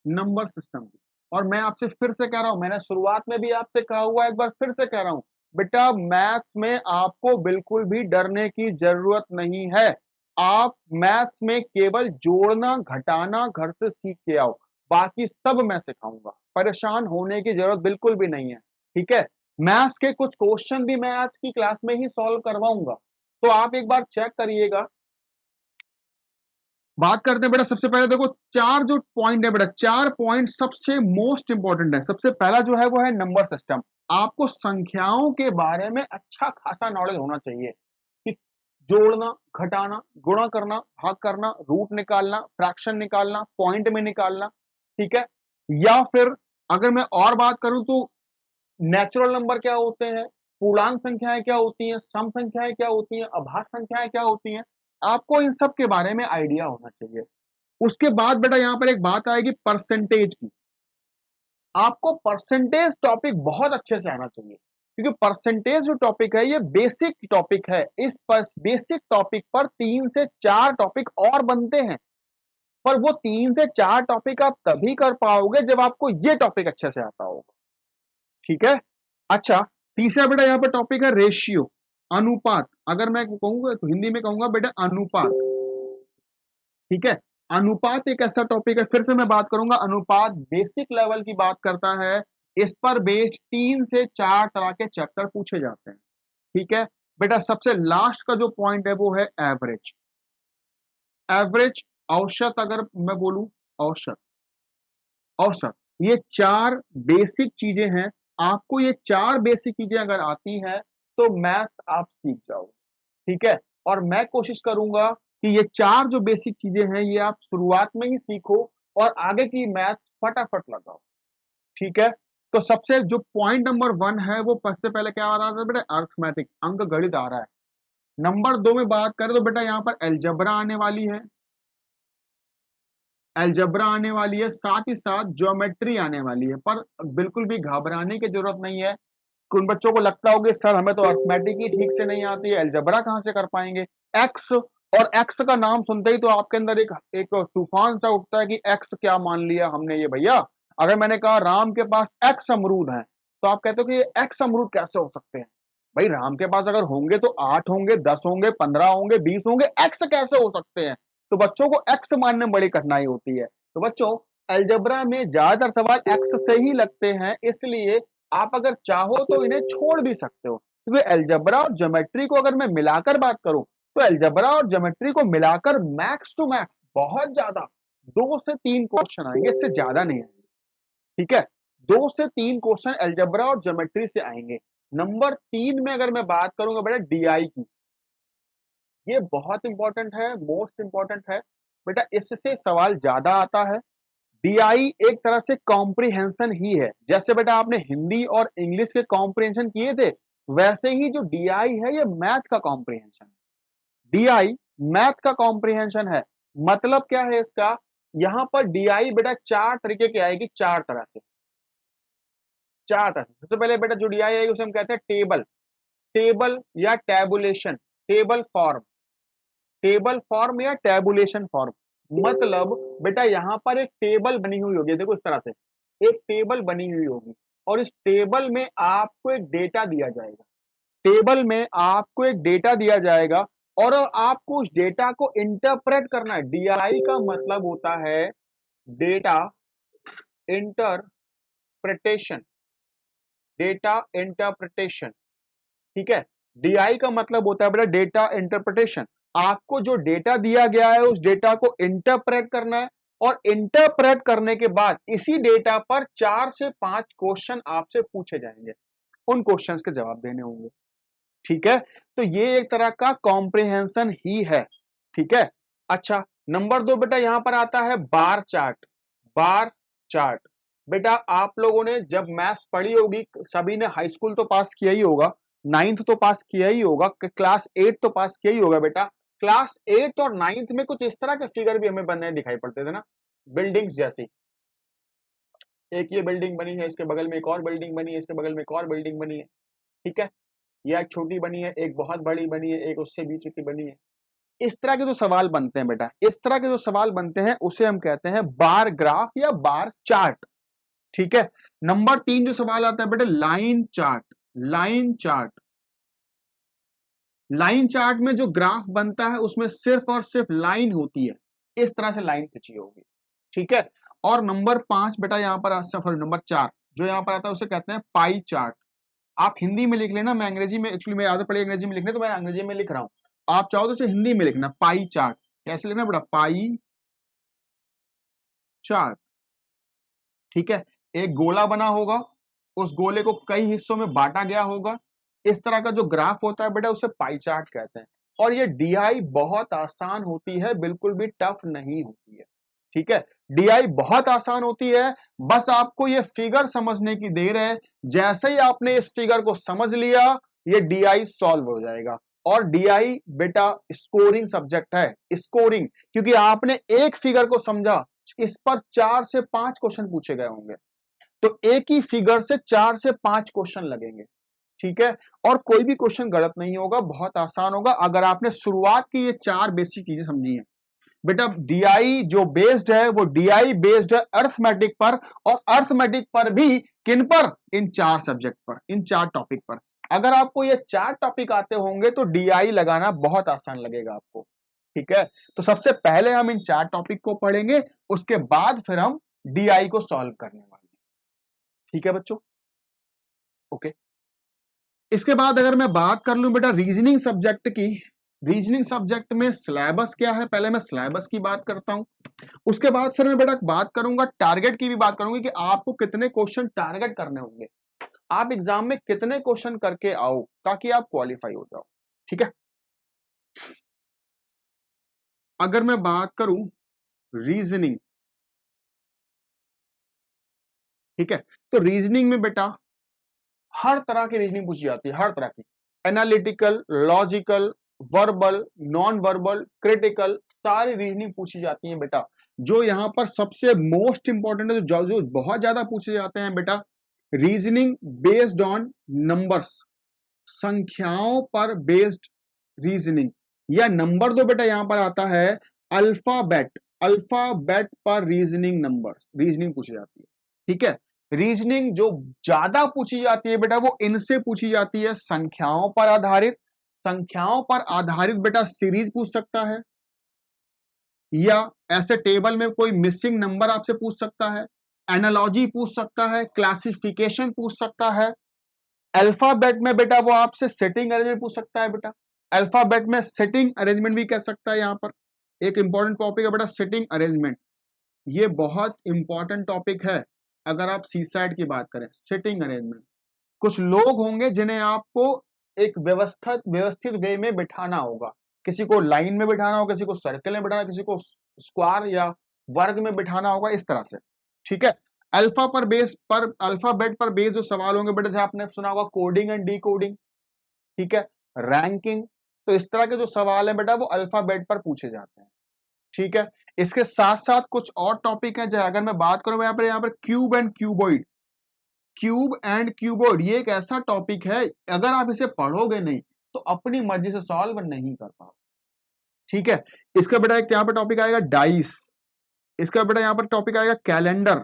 नंबर सिस्टम की। और मैं आपसे फिर से कह रहा हूं, मैंने शुरुआत में भी आपसे कहा हुआ, एक बार फिर से कह रहा हूं, बेटा मैथ्स में आपको बिल्कुल भी डरने की जरूरत नहीं है। आप मैथ्स में केवल जोड़ना घटाना घर से सीख के आओ, बाकी सब मैं सिखाऊंगा, परेशान होने की जरूरत बिल्कुल भी नहीं है। ठीक है, मैथ्स के कुछ क्वेश्चन भी मैं आज की क्लास में ही सॉल्व करवाऊंगा, तो आप एक बार चेक करिएगा। बात करते हैं बेटा, सबसे पहले देखो 4 जो पॉइंट है बेटा, 4 पॉइंट सबसे मोस्ट इंपॉर्टेंट है। सबसे पहला जो है वो है नंबर सिस्टम। आपको संख्याओं के बारे में अच्छा खासा नॉलेज होना चाहिए कि जोड़ना, घटाना, गुणा करना, भाग करना, रूट निकालना, फ्रैक्शन निकालना, पॉइंट में निकालना, ठीक है। या फिर अगर मैं और बात करूं तो नेचुरल नंबर क्या होते हैं, पूर्णांक संख्याएं क्या होती हैं, सम संख्याएं क्या होती हैं, अभाज्य संख्याएं क्या होती हैं, आपको इन सब के बारे में आइडिया होना चाहिए। उसके बाद बेटा यहां पर एक बात आएगी परसेंटेज की। आपको परसेंटेज टॉपिक बहुत अच्छे से आना चाहिए, क्योंकि परसेंटेज जो टॉपिक है ये बेसिक टॉपिक है। इस बेसिक टॉपिक पर 3 से 4 टॉपिक और बनते हैं, पर वो 3 से 4 टॉपिक आप तभी कर पाओगे जब आपको ये टॉपिक अच्छे से आता होगा, ठीक है। अच्छा, तीसरा बेटा यहाँ पर टॉपिक है रेशियो, अनुपात। अगर मैं कहूंगा तो हिंदी में कहूंगा बेटा अनुपात, ठीक है। अनुपात एक ऐसा टॉपिक है, फिर से मैं बात करूंगा, अनुपात बेसिक लेवल की बात करता है। इस पर बेस्ड 3 से 4 तरह के चैप्टर पूछे जाते हैं, ठीक है। बेटा सबसे लास्ट का जो पॉइंट है वो है एवरेज। एवरेज, औसत, अगर मैं बोलूं औसत, औसत, ये 4 बेसिक चीजें हैं। आपको ये 4 बेसिक चीजें अगर आती हैं तो मैथ आप सीख जाओगे, ठीक है। और मैं कोशिश करूंगा कि ये 4 जो बेसिक चीजें हैं ये आप शुरुआत में ही सीखो और आगे की मैथ फटाफट लगाओ, ठीक है। तो सबसे जो पॉइंट नंबर 1 है वो सबसे पहले क्या आ रहा था बेटा, अर्थमेटिक, अंक गणित आ रहा है। नंबर 2 में बात करें तो बेटा यहाँ पर अलजेब्रा आने वाली है, अलजेब्रा आने वाली है, साथ ही साथ ज्योमेट्री आने वाली है। पर बिल्कुल भी घबराने की जरूरत नहीं है। उन बच्चों को लगता होगा सर हमें तो अर्थमेटिक ही ठीक से नहीं आती है, अलजेब्रा कहां से कर पाएंगे। एक्स, और एक्स का नाम सुनते ही तो आपके अंदर एक एक तूफान सा उठता है कि एक्स क्या मान लिया हमने ये भैया। अगर मैंने कहा राम के पास एक्स अमरूद है तो आप कहते हो कि ये एक्स अमरूद कैसे हो सकते हैं। भाई राम के पास अगर होंगे तो 8 होंगे, 10 होंगे, 15 होंगे, 20 होंगे, एक्स कैसे हो सकते हैं। तो बच्चों को एक्स मानने में बड़ी कठिनाई होती है। तो बच्चों अलजेब्रा में ज्यादातर सवाल एक्स से ही लगते हैं, इसलिए आप अगर चाहो तो इन्हें छोड़ भी सकते हो। क्योंकि अलजेब्रा और ज्योमेट्री को अगर मैं मिलाकर बात करूं तो अलजेब्रा और ज्योमेट्री को मिलाकर मैक्स टू मैक्स बहुत ज्यादा 2 से 3 क्वेश्चन आएंगे, इससे ज्यादा नहीं आएंगे, ठीक है। 2 से 3 क्वेश्चन अलजेब्रा और ज्योमेट्री से आएंगे। नंबर 3 में अगर मैं बात करूंगा बेटा डीआई की, ये बहुत इंपॉर्टेंट है, मोस्ट इंपॉर्टेंट है बेटा, इससे सवाल ज्यादा आता है। डीआई एक तरह से कॉम्प्रिहेंशन ही है। जैसे बेटा आपने हिंदी और इंग्लिश के कॉम्प्रिहेंशन किए थे, वैसे ही जो डीआई है ये मैथ का कॉम्प्रिहेंशन। डीआई मैथ का कॉम्प्रिहेंशन है। मतलब क्या है इसका, यहां पर डीआई बेटा 4 तरीके की आएगी, 4 तरह से, 4 तरह से। सबसे पहले बेटा जो डीआई आएगी उसे हम कहते हैं टेबल, टेबल या tabulation, table form, table form या टैबुलेशन फॉर्म। मतलब बेटा यहां पर एक टेबल बनी हुई होगी, देखो इस तरह से एक टेबल बनी हुई होगी और इस टेबल में आपको एक डेटा दिया जाएगा, टेबल में आपको एक डेटा दिया जाएगा और आपको उस डेटा को इंटरप्रेट करना है। डीआई का मतलब होता है डेटा इंटरप्रिटेशन, डेटा इंटरप्रिटेशन, ठीक है। डीआई का मतलब होता है बेटा डेटा इंटरप्रिटेशन। आपको जो डेटा दिया गया है उस डेटा को इंटरप्रेट करना है और इंटरप्रेट करने के बाद इसी डेटा पर 4 से 5 क्वेश्चन आपसे पूछे जाएंगे, उन क्वेश्चंस के जवाब देने होंगे, ठीक है। तो ये एक तरह का कॉम्प्रिहेंशन ही है, ठीक है। अच्छा, नंबर 2 बेटा यहां पर आता है बार चार्ट। बार चार्ट बेटा आप लोगों ने जब मैथ्स पढ़ी होगी, सभी ने हाई स्कूल तो पास किया ही होगा, 9th तो पास किया ही होगा, क्लास 8 तो पास किया ही होगा बेटा। क्लास 8 और 9th में कुछ इस तरह के फिगर भी हमें बनने दिखाई पड़ते थे ना, बिल्डिंग्स जैसी। एक ये बिल्डिंग बनी है, इसके बगल में एक और बिल्डिंग बनी है, इसके बगल में एक और बिल्डिंग बनी है, ठीक है। यह एक छोटी बनी है, एक बहुत बड़ी बनी है, एक उससे बीच की बनी है। इस तरह के जो सवाल बनते हैं बेटा, इस तरह के जो सवाल बनते हैं उसे हम कहते हैं बार ग्राफ या बार चार्ट, ठीक है। नंबर 3 जो सवाल आता है बेटा line chart, line chart. Line chart में जो ग्राफ बनता है उसमें सिर्फ और सिर्फ लाइन होती है, इस तरह से लाइन खींची होगी, ठीक है। और नंबर 5 बेटा यहां पर सॉरी नंबर 4 जो यहां पर आता है उसे कहते हैं पाई चार्ट। आप हिंदी में लिख लेना, मैं अंग्रेजी में, एक्चुअली मैं आदत पड़ी अंग्रेजी में लिखने तो मैं अंग्रेजी में लिख रहा हूं, आप चाहो तो इसे हिंदी में लिखना, पाई चार्ट। कैसे लिखना बेटा, पाई चार्ट, ठीक है। एक गोला बना होगा, उस गोले को कई हिस्सों में बांटा गया होगा, इस तरह का जो ग्राफ होता है बेटा उसे पाई चार्ट कहते हैं। और ये डीआई बहुत आसान होती है, बिल्कुल भी टफ नहीं होती है। ठीक है, डीआई बहुत आसान होती है, बस आपको ये फिगर समझने की देर है। जैसे ही आपने इस फिगर को समझ लिया, ये डीआई सॉल्व हो जाएगा। और डीआई बेटा स्कोरिंग सब्जेक्ट है, स्कोरिंग, क्योंकि आपने एक फिगर को समझा, इस पर 4 से 5 क्वेश्चन पूछे गए होंगे, तो एक ही फिगर से 4 से 5 क्वेश्चन लगेंगे। ठीक है, और कोई भी क्वेश्चन गलत नहीं होगा, बहुत आसान होगा अगर आपने शुरुआत की ये 4 बेसिक चीजें समझी हैं। बेटा डीआई जो बेस्ड है वो डीआई बेस्ड है अर्थमेटिक पर, और अर्थमेटिक पर भी किन पर? इन 4 सब्जेक्ट पर, इन 4 टॉपिक पर। अगर आपको ये 4 टॉपिक आते होंगे तो डीआई लगाना बहुत आसान लगेगा आपको। ठीक है, तो सबसे पहले हम इन 4 टॉपिक को पढ़ेंगे, उसके बाद फिर हम डीआई को सॉल्व करने वाले हैं। ठीक है बच्चों, ओके। इसके बाद अगर मैं बात कर लूं बेटा रीजनिंग सब्जेक्ट की, रीजनिंग सब्जेक्ट में सिलेबस क्या है, पहले मैं सिलेबस की बात करता हूं, उसके बाद फिर मैं बेटा बात करूंगा टारगेट की भी बात करूंगी कि आपको कितने क्वेश्चन टारगेट करने होंगे, आप एग्जाम में कितने क्वेश्चन करके आओ ताकि आप क्वालिफाई हो जाओ। ठीक है, अगर मैं बात करूं रीजनिंग, ठीक है, तो रीजनिंग में बेटा हर तरह की रीजनिंग पूछी जाती है, हर तरह की, analytical, logical, verbal, non verbal, critical, सारी रीजनिंग पूछी जाती है बेटा। जो यहां पर सबसे मोस्ट इंपॉर्टेंट है, जो बहुत ज्यादा पूछे जाते हैं बेटा, रीजनिंग बेस्ड ऑन नंबर्स, संख्याओं पर बेस्ड रीजनिंग, या नंबर दो बेटा यहां पर आता है अल्फाबेट, अल्फाबेट पर रीजनिंग, नंबर रीजनिंग पूछी जाती है। ठीक है, रीजनिंग जो ज्यादा पूछी जाती है बेटा वो इनसे पूछी जाती है, संख्याओं पर आधारित, संख्याओं पर आधारित बेटा सीरीज पूछ सकता है, या ऐसे टेबल में कोई मिसिंग नंबर आपसे पूछ सकता है, एनालॉजी पूछ सकता है, क्लासिफिकेशन पूछ सकता है। अल्फाबेट में बेटा वो आपसे सेटिंग अरेंजमेंट पूछ सकता है बेटा, अल्फाबेट में सेटिंग अरेंजमेंट भी कह सकता है। यहां पर एक इंपॉर्टेंट टॉपिक है बेटा सेटिंग अरेंजमेंट, ये बहुत इंपॉर्टेंट टॉपिक है अगर आप सी साइड की बात करें। सेटिंग अरेंजमेंट, कुछ लोग होंगे जिन्हें आपको एक व्यवस्थित वे में बिठाना होगा, किसी को लाइन में बिठाना होगा, किसी को सर्कल में बिठाना, किसी को स्क्वायर या वर्ग में बिठाना होगा, इस तरह से। ठीक है, अल्फाबेट पर बेस जो सवाल होंगे बेटा, जैसे आपने सुना होगा कोडिंग एंड डी कोडिंग, ठीक है, रैंकिंग, तो इस तरह के जो सवाल है बेटा वो अल्फाबेट पर पूछे जाते हैं। ठीक है, इसके साथ साथ कुछ और टॉपिक है, अगर मैं बात करूं यहाँ पर cube and cuboid, cube and cuboid, ये एक ऐसा टॉपिक है अगर आप इसे पढ़ोगे नहीं तो अपनी मर्जी से सॉल्व नहीं कर पाओ। ठीक है, इसका बेटा एक यहाँ पर टॉपिक आएगा डाइस, इसका बेटा यहाँ पर टॉपिक आएगा कैलेंडर,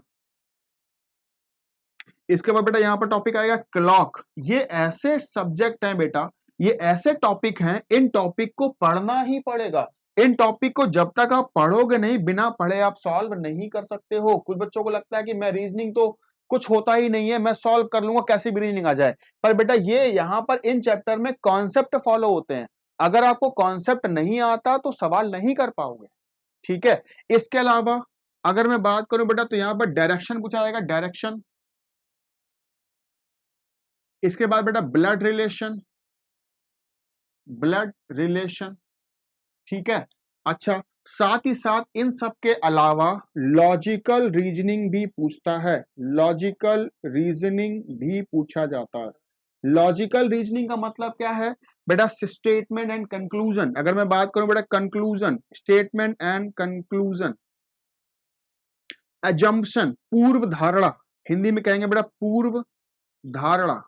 इसके बाद बेटा यहां पर टॉपिक आएगा क्लॉक। ये ऐसे सब्जेक्ट हैं बेटा, ये ऐसे टॉपिक हैं, इन टॉपिक को पढ़ना ही पड़ेगा। इन टॉपिक को जब तक आप पढ़ोगे नहीं, बिना पढ़े आप सॉल्व नहीं कर सकते हो। कुछ बच्चों को लगता है कि मैं रीजनिंग तो कुछ होता ही नहीं है, मैं सॉल्व कर लूंगा कैसी भी रीजनिंग आ जाए, पर बेटा ये यहां पर इन चैप्टर में कॉन्सेप्ट फॉलो होते हैं। अगर आपको कॉन्सेप्ट नहीं आता तो सवाल नहीं कर पाओगे। ठीक है, इसके अलावा अगर मैं बात करूं बेटा तो यहां पर डायरेक्शन पूछा जाएगा, डायरेक्शन। इसके बाद बेटा ब्लड रिलेशन, ब्लड रिलेशन। ठीक है, अच्छा, साथ ही साथ इन सब के अलावा लॉजिकल रीजनिंग भी पूछता है, लॉजिकल रीजनिंग भी पूछा जाता है। लॉजिकल रीजनिंग का मतलब क्या है बेटा? Statement and conclusion. अगर मैं बात करूं बेटा conclusion, statement and conclusion, assumption, पूर्व धारणा, हिंदी में कहेंगे बेटा पूर्व धारणा।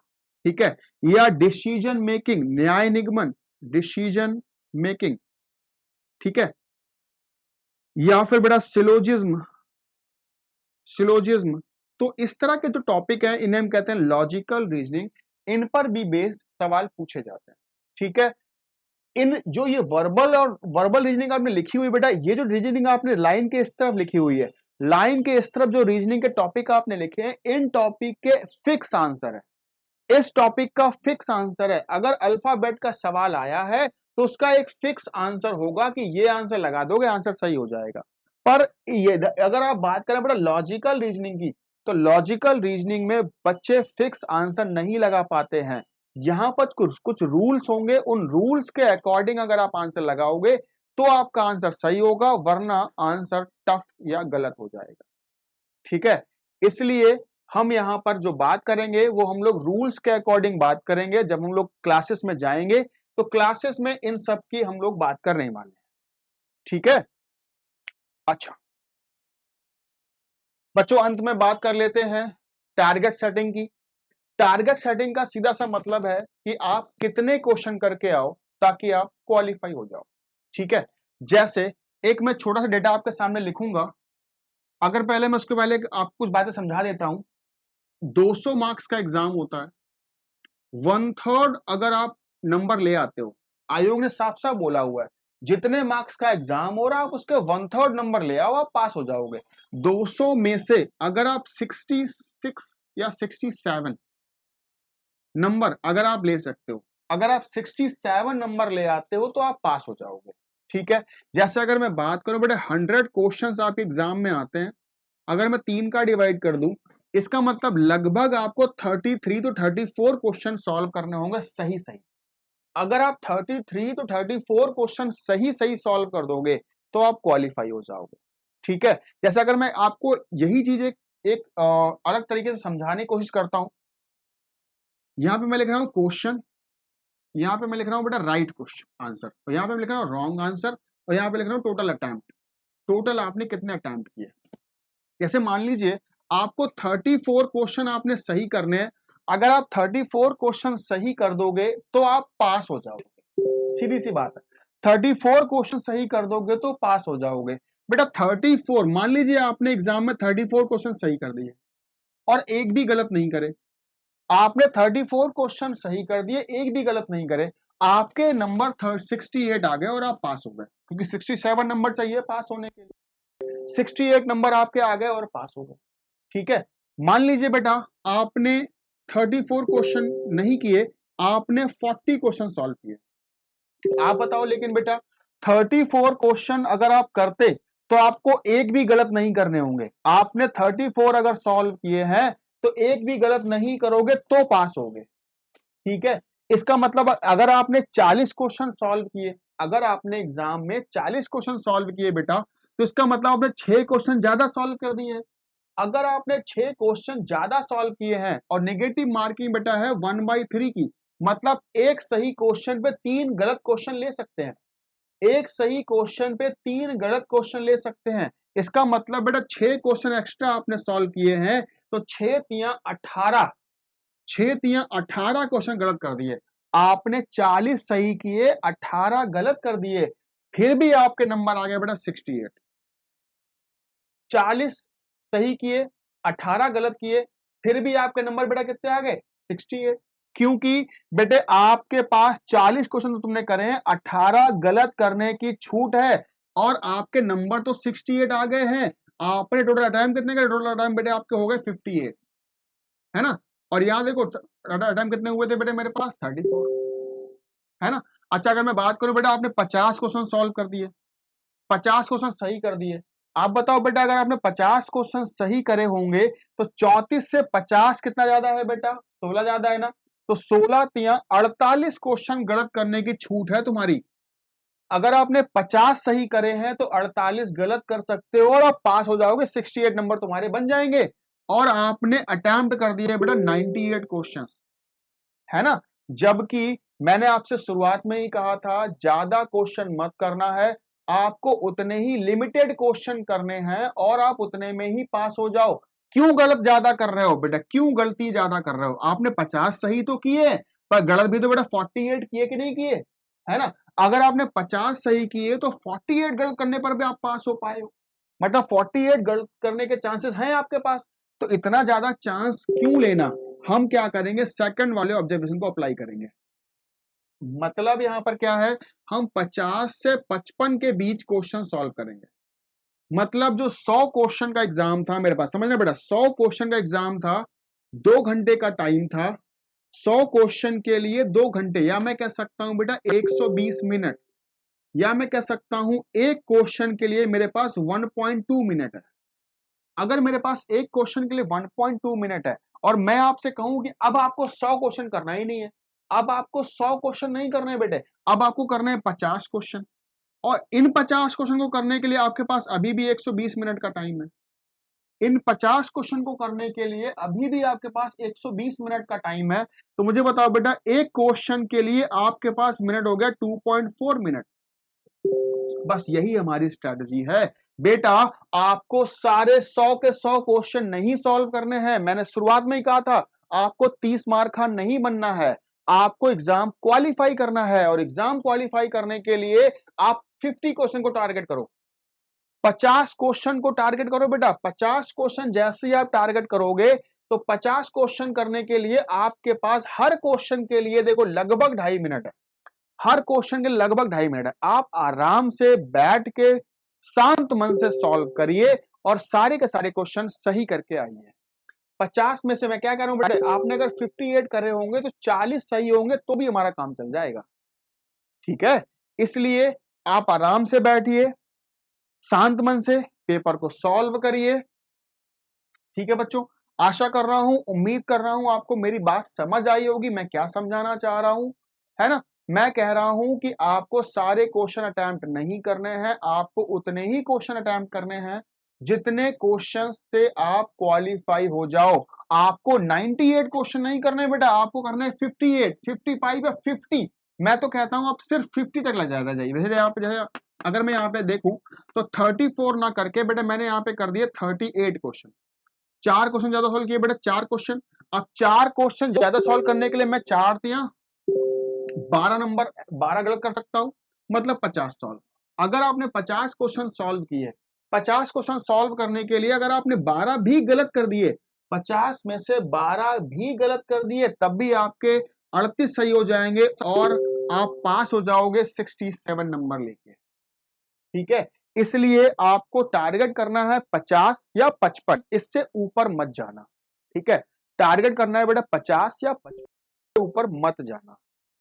ठीक है, या डिसीजन मेकिंग, न्याय निगमन, डिसीजन मेकिंग। ठीक है, या फिर बेटा सिलोजिज्म, सिलोजिज्म। तो इस तरह के जो टॉपिक है इन्हें हम कहते हैं लॉजिकल रीजनिंग, इन पर भी बेस्ड सवाल पूछे जाते हैं। ठीक है, इन जो ये वर्बल और वर्बल रीजनिंग आपने लिखी हुई बेटा, ये जो रीजनिंग आपने लाइन के इस तरफ लिखी हुई है, लाइन के इस तरफ जो रीजनिंग के टॉपिक आपने लिखे हैं, इन टॉपिक के फिक्स आंसर है, इस टॉपिक का फिक्स आंसर है। अगर अल्फाबेट का सवाल आया है तो उसका एक फिक्स आंसर होगा कि ये आंसर लगा दोगे आंसर सही हो जाएगा। पर ये अगर आप बात करें बेटा लॉजिकल रीजनिंग की, तो लॉजिकल रीजनिंग में बच्चे फिक्स आंसर नहीं लगा पाते हैं। यहां पर कुछ कुछ रूल्स होंगे, उन रूल्स के अकॉर्डिंग अगर आप आंसर लगाओगे तो आपका आंसर सही होगा, वरना आंसर टफ या गलत हो जाएगा। ठीक है, इसलिए हम यहां पर जो बात करेंगे वो हम लोग रूल्स के अकॉर्डिंग बात करेंगे। जब हम लोग क्लासेस में जाएंगे तो क्लासेस में इन सब की हम लोग बात करने वाले हैं। ठीक है, अच्छा बच्चों, अंत में बात कर लेते हैं टारगेट सेटिंग की। टारगेट सेटिंग का सीधा सा मतलब है कि आप कितने क्वेश्चन करके आओ ताकि आप क्वालिफाई हो जाओ। ठीक है, जैसे एक मैं छोटा सा डेटा आपके सामने लिखूंगा, अगर पहले मैं उसके पहले आपको कुछ बातें समझा देता हूं। 200 मार्क्स का एग्जाम होता है, 1/3 अगर आप नंबर ले आते हो, आयोग ने साफ साफ बोला हुआ है जितने मार्क्स का एग्जाम हो रहा है आप उसके 1/3 नंबर ले आओ, आप पास हो जाओगे। 200 में से अगर आप 66 या 67 नंबर अगर आप ले सकते हो, अगर आप 67 नंबर ले आते हो तो आप पास हो जाओगे। ठीक है, जैसे अगर मैं बात करूं बेटे 100 क्वेश्चंस आपके एग्जाम में आते हैं, अगर मैं 3 का डिवाइड कर दूं, इसका मतलब लगभग आपको 33 टू 34 क्वेश्चन सॉल्व करने होंगे सही सही। अगर आप 33 टू 34 क्वेश्चन सही सही सॉल्व कर दोगे तो आप क्वालिफाई हो जाओगे। ठीक है, जैसे अगर मैं आपको यही चीज एक अलग तरीके से समझाने की कोशिश करता हूं। यहां पे मैं लिख रहा हूं क्वेश्चन, यहाँ पे मैं लिख रहा हूँ बेटा राइट क्वेश्चन आंसर, और यहाँ पे मैं लिख रहा हूँ रॉन्ग आंसर, और यहाँ पे लिख रहा हूँ टोटल अटेम्प्ट, टोटल आपने कितने अटेम्प्ट किए। जैसे मान लीजिए आपको 34 क्वेश्चन आपने सही करने हैं, अगर आप 34 क्वेश्चन सही कर दोगे तो आप पास हो जाओगे, सीधी सी बात है। 34 क्वेश्चन सही कर दोगे तो पास हो जाओगे। बेटा 34, मान लीजिए आपने एग्जाम में 34 क्वेश्चन सही कर दिए और एक भी गलत नहीं करे, आपने 34 क्वेश्चन सही कर दिए, एक भी गलत नहीं करे, आपके नंबर 68 आ गए और आप पास हो गए, क्योंकि 67 नंबर चाहिए पास होने के लिए। 68 नंबर आपके आ गए और पास हो गए। ठीक है, मान लीजिए बेटा आपने 34 क्वेश्चन नहीं किए, आपने 40 क्वेश्चन सॉल्व किए। आप बताओ, लेकिन बेटा 34 क्वेश्चन अगर आप करते तो आपको एक भी गलत नहीं करने होंगे। आपने 34 अगर सॉल्व किए हैं तो एक भी गलत नहीं करोगे तो पास होगे। ठीक है, इसका मतलब अगर आपने 40 क्वेश्चन सॉल्व किए, अगर आपने एग्जाम में 40 क्वेश्चन सॉल्व किए बेटा, तो इसका मतलब आपने 6 क्वेश्चन ज्यादा सॉल्व कर दिए हैं। अगर आपने 6 क्वेश्चन ज्यादा सॉल्व किए हैं और नेगेटिव मार्किंग बेटा है 1/3 की, मतलब एक सही क्वेश्चन पे 3 गलत क्वेश्चन ले सकते हैं, एक सही क्वेश्चन पे 3 गलत क्वेश्चन ले सकते हैं। इसका मतलब बेटा 6 क्वेश्चन एक्स्ट्रा आपने सॉल्व किए हैं, तो 6 तिया 18, 6 तिया 18 क्वेश्चन गलत कर दिए। आपने 40 सही किए, 18 गलत कर दिए, फिर भी आपके नंबर आ गए बेटा 68। 40 सही किए, 18 गलत किए, फिर भी आपके नंबर बेटा कितने आ गए 68। क्योंकि बेटे आपके पास 40 क्वेश्चन तो तुमने करे हैं, 18 गलत करने की छूट है और आपके नंबर तो 68 आ गए हैं। आपने टोटल अटेम्प्ट कितने करे, टोटल अटेम्प्ट बेटे आपके हो गए 58, है ना। और यहाँ देखो अटेम्प्ट कितने हुए थे बेटे मेरे पास 34, है ना। अच्छा अगर मैं बात करूं बेटा आपने 50 क्वेश्चन सॉल्व कर दिए, 50 क्वेश्चन सही कर दिए। आप बताओ बेटा अगर आपने 50 क्वेश्चन सही करे होंगे तो 34 से 50 कितना ज्यादा है बेटा, 16 ज्यादा है ना। तो 16 तिया 48 क्वेश्चन गलत करने की छूट है तुम्हारी। अगर आपने 50 सही करे हैं तो 48 गलत कर सकते हो और आप पास हो जाओगे, 68 नंबर तुम्हारे बन जाएंगे। और आपने अटेम्प्ट कर दिए बेटा 98 क्वेश्चंस, है ना। जबकि मैंने आपसे शुरुआत में ही कहा था ज्यादा क्वेश्चन मत करना है, आपको उतने ही लिमिटेड क्वेश्चन करने हैं और आप उतने में ही पास हो जाओ। क्यों गलत ज्यादा कर रहे हो बेटा, क्यों गलती ज्यादा कर रहे हो। आपने 50 सही तो किए पर गलत भी तो बेटा 48 किए कि नहीं किए, है ना। अगर आपने 50 सही किए तो 48 गलत करने पर भी आप पास हो पाए हो, मतलब 48 गलत करने के चांसेस हैं आपके पास। तो इतना ज्यादा चांस क्यों लेना, हम क्या करेंगे सेकंड वाले ऑब्जर्वेशन को अप्लाई करेंगे। मतलब यहां पर क्या है, हम 50 से 55 के बीच क्वेश्चन सॉल्व करेंगे। मतलब जो 100 क्वेश्चन का एग्जाम था मेरे पास, समझना बेटा 100 क्वेश्चन का एग्जाम था, 2 घंटे का टाइम था, 100 क्वेश्चन के लिए 2 घंटे, या मैं कह सकता हूं बेटा 120 मिनट, या मैं कह सकता हूं एक क्वेश्चन के लिए मेरे पास 1.2 मिनट है। अगर मेरे पास एक क्वेश्चन के लिए 1.2 मिनट है और मैं आपसे कहूं कि अब आपको 100 क्वेश्चन करना ही नहीं है, अब आपको 100 क्वेश्चन नहीं करने बेटे, अब आपको करने हैं 50 क्वेश्चन, और इन 50 क्वेश्चन को करने के लिए आपके पास अभी भी 120 मिनट का टाइम है। इन 50 क्वेश्चन को करने के लिए अभी भी आपके पास 120 मिनट का टाइम है। तो मुझे बताओ बेटा, एक क्वेश्चन के लिए आपके पास मिनट हो गया 2.4 मिनट। बस यही हमारी स्ट्रेटजी है बेटा। आपको सारे 100 के 100 क्वेश्चन नहीं सॉल्व करने हैं। मैंने शुरुआत में ही कहा था, आपको 30 मार्क का नहीं बनना है, आपको एग्जाम क्वालिफाई करना है। और एग्जाम क्वालिफाई करने के लिए आप 50 क्वेश्चन को टारगेट करो, 50 क्वेश्चन को टारगेट करो बेटा। 50 क्वेश्चन जैसे ही आप टारगेट करोगे तो 50 क्वेश्चन करने के लिए आपके पास हर क्वेश्चन के लिए देखो लगभग 2.5 मिनट है। हर क्वेश्चन के लगभग 2.5 मिनट है। आप आराम से बैठ के शांत मन से सॉल्व करिए और सारे के सारे क्वेश्चन सही करके आइए। 50 में से मैं क्या कह रहा हूं बेटा, आपने अगर 58 करे होंगे तो 40 सही होंगे तो भी हमारा काम चल जाएगा, ठीक है। इसलिए आप आराम से बैठिए, शांत मन से पेपर को सॉल्व करिए, ठीक है बच्चों। आशा कर रहा हूं, उम्मीद कर रहा हूं आपको मेरी बात समझ आई होगी, मैं क्या समझाना चाह रहा हूं, है ना। मैं कह रहा हूं कि आपको सारे क्वेश्चन अटेम्प्ट नहीं करने हैं, आपको उतने ही क्वेश्चन अटेम्प्ट करने हैं जितने क्वेश्चन से आप क्वालिफाई हो जाओ। आपको 98 क्वेश्चन नहीं करने बेटा, आपको करने हैं 58, 55 या 50। मैं तो कहता हूं आप सिर्फ 50 तक ले जाएगा जाइए। वैसे आप जो, अगर मैं यहाँ पे देखूं तो 34 ना करके बेटा मैंने यहाँ पे कर दिए 38 क्वेश्चन। 4 क्वेश्चन ज्यादा सॉल्व किए बेटा, 4 क्वेश्चन। अब 4 क्वेश्चन ज्यादा सॉल्व करने के लिए मैं 4 दिया 12 नंबर, 12 गलत कर सकता हूं, मतलब 50 सॉल्व। अगर आपने 50 क्वेश्चन सॉल्व किए, 50 क्वेश्चन सॉल्व करने के लिए अगर आपने 12 भी गलत कर दिए, 50 में से 12 भी गलत कर दिए, तब भी आपके 38 सही हो जाएंगे और आप पास हो जाओगे 67 नंबर लेके, ठीक है। इसलिए आपको टारगेट करना है 50 या 55, इससे ऊपर मत जाना, ठीक है। टारगेट करना है बेटा 50 या 55 से ऊपर मत जाना,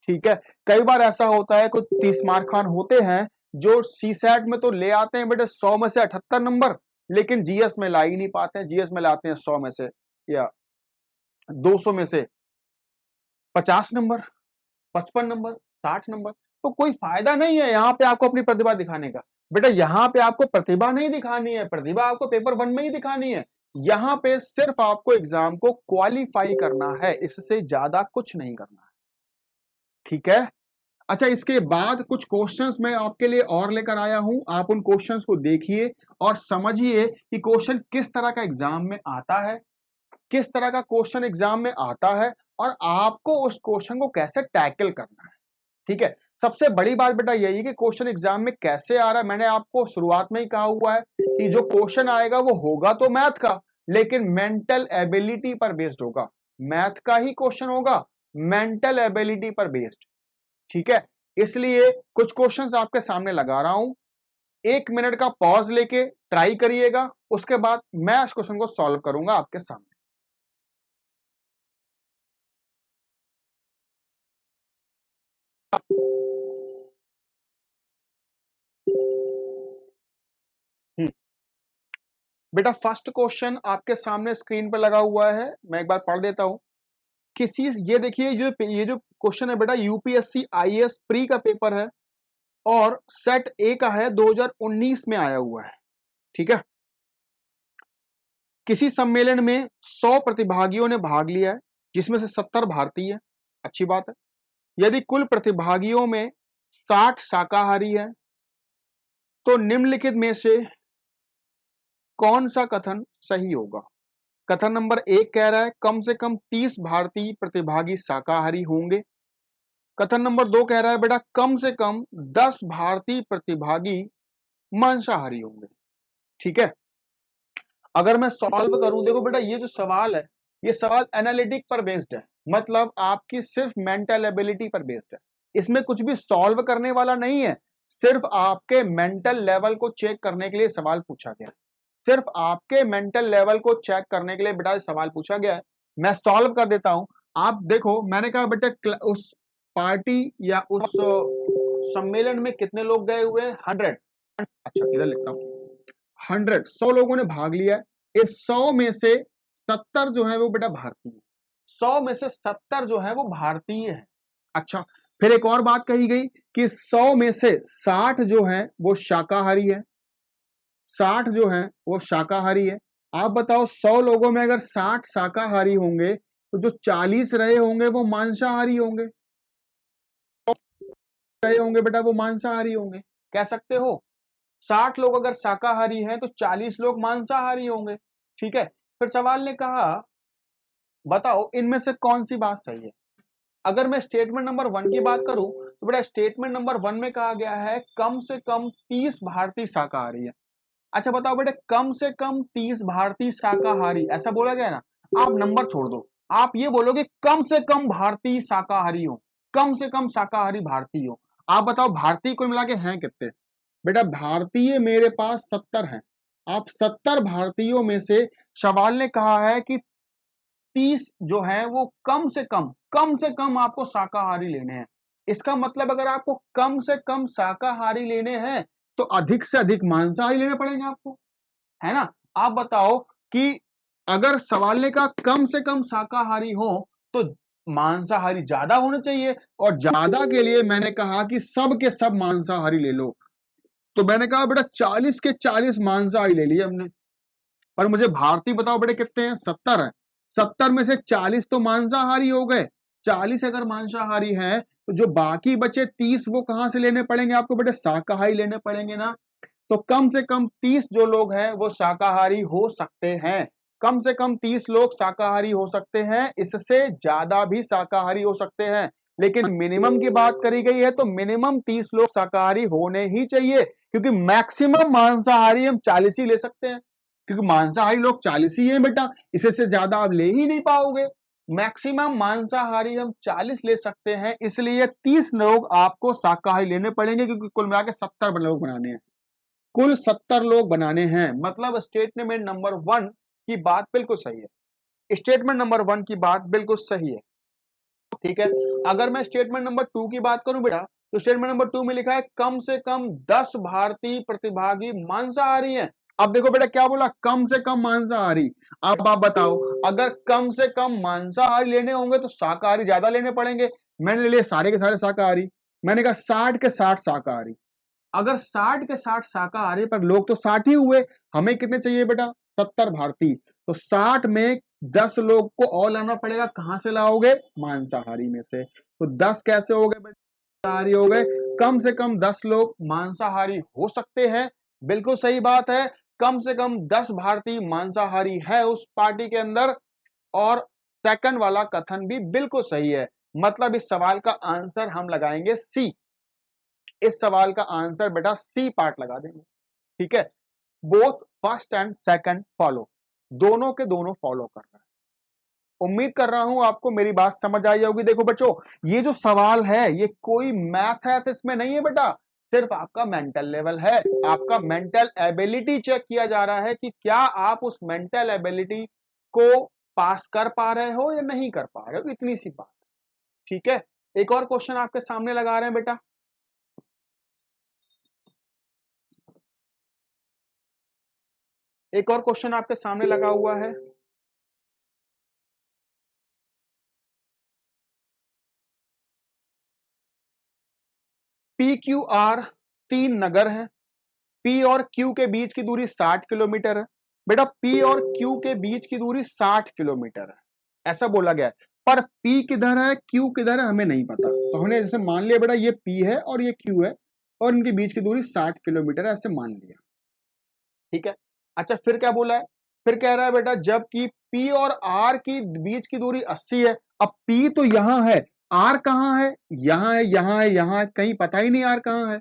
ठीक है। कई बार ऐसा होता है कुछ 30 मार्क खान होते हैं जो सीसैट में तो ले आते हैं बेटा 100 में से 78 नंबर, लेकिन जीएस में ला ही नहीं पाते हैं। जीएस में लाते हैं 100 में से या 200 में से 50 नंबर, 55 नंबर, 60 नंबर। तो कोई फायदा नहीं है यहाँ पे आपको अपनी प्रतिभा दिखाने का। बेटा यहाँ पे आपको प्रतिभा नहीं दिखानी है, प्रतिभा आपको पेपर 1 में ही दिखानी है। यहाँ पे सिर्फ आपको एग्जाम को क्वालिफाई करना है, इससे ज्यादा कुछ नहीं करना है, ठीक है। अच्छा, इसके बाद कुछ क्वेश्चंस मैं आपके लिए और लेकर आया हूं, आप उन क्वेश्चंस को देखिए और समझिए कि क्वेश्चन किस तरह का एग्जाम में आता है, किस तरह का क्वेश्चन एग्जाम में आता है और आपको उस क्वेश्चन को कैसे टैकल करना है, ठीक है। सबसे बड़ी बात बेटा यही है कि क्वेश्चन एग्जाम में कैसे आ रहा है। मैंने आपको शुरुआत में ही कहा हुआ है कि जो क्वेश्चन आएगा वो होगा तो मैथ का, लेकिन मेंटल एबिलिटी पर बेस्ड होगा। मैथ का ही क्वेश्चन होगा, मेंटल एबिलिटी पर बेस्ड, ठीक है। इसलिए कुछ क्वेश्चंस आपके सामने लगा रहा हूं, 1 मिनट का पॉज लेके ट्राई करिएगा, उसके बाद मैं इस क्वेश्चन को सॉल्व करूंगा आपके सामने। बेटा फर्स्ट क्वेश्चन आपके सामने स्क्रीन पर लगा हुआ है, मैं एक बार पढ़ देता हूं। किसी, ये देखिए ये जो क्वेश्चन है बेटा यूपीएससी आईएएस प्री का पेपर है और सेट ए का है, 2019 में आया हुआ है, ठीक है। किसी सम्मेलन में 100 प्रतिभागियों ने भाग लिया है जिसमें से 70 भारतीय है, अच्छी बात है। यदि कुल प्रतिभागियों में 60 शाकाहारी है तो निम्नलिखित में से कौन सा कथन सही होगा। कथन नंबर 1 कह रहा है कम से कम 30 भारतीय प्रतिभागी शाकाहारी होंगे। कथन नंबर 2 कह रहा है बेटा कम से कम 10 भारतीय प्रतिभागी मांसाहारी होंगे, ठीक है। अगर मैं सॉल्व करूं, देखो बेटा ये जो सवाल है ये सवाल एनालिटिक पर बेस्ड है, मतलब आपकी सिर्फ मेंटल एबिलिटी पर बेस्ड है। इसमें कुछ भी सॉल्व करने वाला नहीं है, सिर्फ आपके मेंटल लेवल को चेक करने के लिए सवाल पूछा गया है। सिर्फ आपके मेंटल लेवल को चेक करने के लिए बेटा सवाल पूछा गया है। मैं सॉल्व कर देता हूं। आप देखो, मैंने कहा बेटा उस पार्टी या उस सम्मेलन में कितने लोग गए हुए हैं, 100। अच्छा इधर लिखता हूं 100, 100 लोगों ने भाग लिया है। इस 100 में से 70 जो है वो बेटा भारतीय, 100 में से 70 जो है वो भारतीय है। अच्छा, फिर एक और बात कही गई कि 100 में से 60 जो है वो शाकाहारी है, 60 जो है वो शाकाहारी है। आप बताओ 100 लोगों में अगर 60 शाकाहारी होंगे तो जो 40 रहे होंगे वो मांसाहारी होंगे, रहे होंगे बेटा वो मांसाहारी होंगे। कह सकते हो 60 लोग अगर शाकाहारी हैं तो 40 लोग मांसाहारी होंगे। ठीक है, फिर सवाल ने कहा बताओ इनमें से कौन सी बात सही है। अगर मैं स्टेटमेंट नंबर 1 की बात करूं तो बेटा स्टेटमेंट नंबर 1 में कहा गया है कम से कम 30 भारतीय शाकाहारी है। अच्छा बताओ बेटे कम से कम 30 भारतीय शाकाहारी ऐसा बोला गया ना, आप नंबर छोड़ दो, आप ये बोलोगे कम से कम भारतीय शाकाहारी हो, कम से कम शाकाहारी भारतीय हो। आप बताओ भारतीय को मिला के हैं कितने। बेटा भारतीय मेरे पास 70 हैं। आप 70 भारतीयों में से सवाल ने कहा है कि 30 जो है वो कम से कम आपको शाकाहारी लेने हैं। इसका मतलब अगर आपको कम से कम शाकाहारी लेने हैं तो अधिक से अधिक मांसाहारी लेने पड़ेंगे आपको, है ना। आप बताओ कि अगर सवाल ने कहा कम से कम शाकाहारी हो तो मांसाहारी ज्यादा होने चाहिए, और ज्यादा के लिए मैंने कहा कि सब के सब मांसाहारी ले लो। तो मैंने कहा बेटा 40 के 40 मांसाहारी ले लिए हमने, पर मुझे भारतीय बताओ बेटे कितने हैं, 70 है। 70 में से 40 तो मांसाहारी हो गए। 40 अगर मांसाहारी है तो जो बाकी बचे 30 वो कहां से लेने पड़ेंगे आपको बेटे, शाकाहारी लेने पड़ेंगे ना। तो कम से कम 30 जो लोग हैं वो शाकाहारी हो सकते हैं, कम से कम 30 लोग शाकाहारी हो सकते हैं, इससे ज्यादा भी शाकाहारी हो सकते हैं। लेकिन मिनिमम की बात करी गई है तो मिनिमम 30 लोग शाकाहारी होने ही चाहिए, क्योंकि मैक्सिमम मांसाहारी हम 40 ही ले सकते हैं, क्योंकि मांसाहारी लोग 40 ही हैं बेटा, इससे से ज्यादा आप ले ही नहीं पाओगे। मैक्सिमम मांसाहारी हम 40 ले सकते हैं, इसलिए 30 लोग आपको शाकाहारी लेने पड़ेंगे, क्योंकि कुल मिला के 70 लोग बनाने हैं, कुल 70 लोग बनाने हैं। मतलब स्टेटमेंट नंबर 1 की बात बिल्कुल सही है, स्टेटमेंट नंबर 1 की बात बिल्कुल सही है। ठीक है, अगर मैं स्टेटमेंट नंबर 2 की बात करूं बेटा तो स्टेटमेंट नंबर 2 में लिखा है कम से कम 10 भारतीय प्रतिभागी मांसाहारी हैं। अब देखो बेटा क्या बोला, कम से कम मांसाहारी। अब आप बताओ अगर कम से कम मांसाहारी लेने होंगे तो शाकाहारी ज्यादा लेने पड़ेंगे। मैंने ले लिए सारे के सारे शाकाहारी, मैंने कहा 60 के 60 शाकाहारी। अगर 60 के 60 शाकाहारी, पर लोग तो 60 ही हुए, हमें कितने चाहिए बेटा, 70 भारतीय। तो 60 में 10 लोग को और लाना पड़ेगा, कहां से लाओगे, मांसाहारी में से। तो 10 कैसे हो गए बेटा, मांसाहारी हो गए। कम से कम 10 लोग मांसाहारी हो सकते हैं, बिल्कुल सही बात है। कम से कम 10 भारतीय मांसाहारी है उस पार्टी के अंदर, और सेकंड वाला कथन भी बिल्कुल सही है। मतलब इस सवाल का आंसर हम लगाएंगे सी, इस सवाल का आंसर बेटा सी पार्ट लगा देंगे। ठीक है, both first and second follow, दोनों के दोनों फॉलो कर रहे हैं। उम्मीद कर रहा हूं आपको मेरी बात समझ आई होगी। देखो बच्चों ये जो सवाल है ये कोई मैथ है तो इसमें नहीं है बेटा, सिर्फ आपका मेंटल लेवल है, आपका मेंटल एबिलिटी चेक किया जा रहा है कि क्या आप उस मेंटल एबिलिटी को पास कर पा रहे हो या नहीं कर पा रहे हो, इतनी सी बात। ठीक है, एक और क्वेश्चन आपके सामने लगा रहे हैं बेटा, एक और क्वेश्चन आपके सामने लगा हुआ है। पी क्यू आर 3 नगर हैं, पी और क्यू के बीच की दूरी 60 किलोमीटर है। बेटा पी और क्यू के बीच की दूरी 60 किलोमीटर है ऐसा बोला गया है, पर पी किधर है क्यू किधर है हमें नहीं पता। तो हमने जैसे मान लिया बेटा ये पी है और ये क्यू है और इनके बीच की दूरी 60 किलोमीटर है, ऐसे मान लिया। ठीक है, अच्छा फिर क्या बोला है, फिर कह रहा है बेटा जबकि पी और आर की बीच की दूरी 80 है। अब पी तो यहां है, आर कहां है, यहां है, यहां है, यहां है, कहीं पता ही नहीं आर कहां है।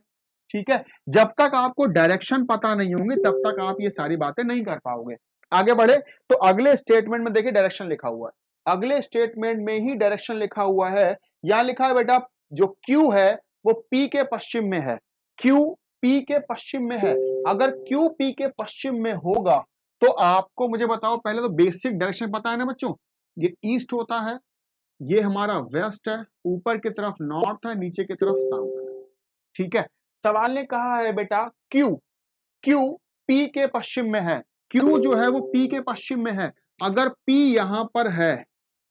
ठीक है, जब तक आपको डायरेक्शन पता नहीं होंगे तब तक आप ये सारी बातें नहीं कर पाओगे। आगे बढ़े तो अगले स्टेटमेंट में देखिए डायरेक्शन लिखा हुआ है, अगले स्टेटमेंट में ही डायरेक्शन लिखा हुआ है। यहां लिखा है बेटा जो क्यू है वो पी के पश्चिम में है, क्यू पी के पश्चिम में है। अगर क्यू पी के पश्चिम में होगा तो आपको मुझे बताओ, पहले तो बेसिक डायरेक्शन पता है ना बच्चों, ये ईस्ट होता है, ये हमारा वेस्ट है, ऊपर की तरफ नॉर्थ है, नीचे की तरफ साउथ है। ठीक है, सवाल ने कहा है बेटा क्यू, क्यू पी के पश्चिम में है, क्यू जो है वो पी के पश्चिम में है। अगर पी यहां पर है,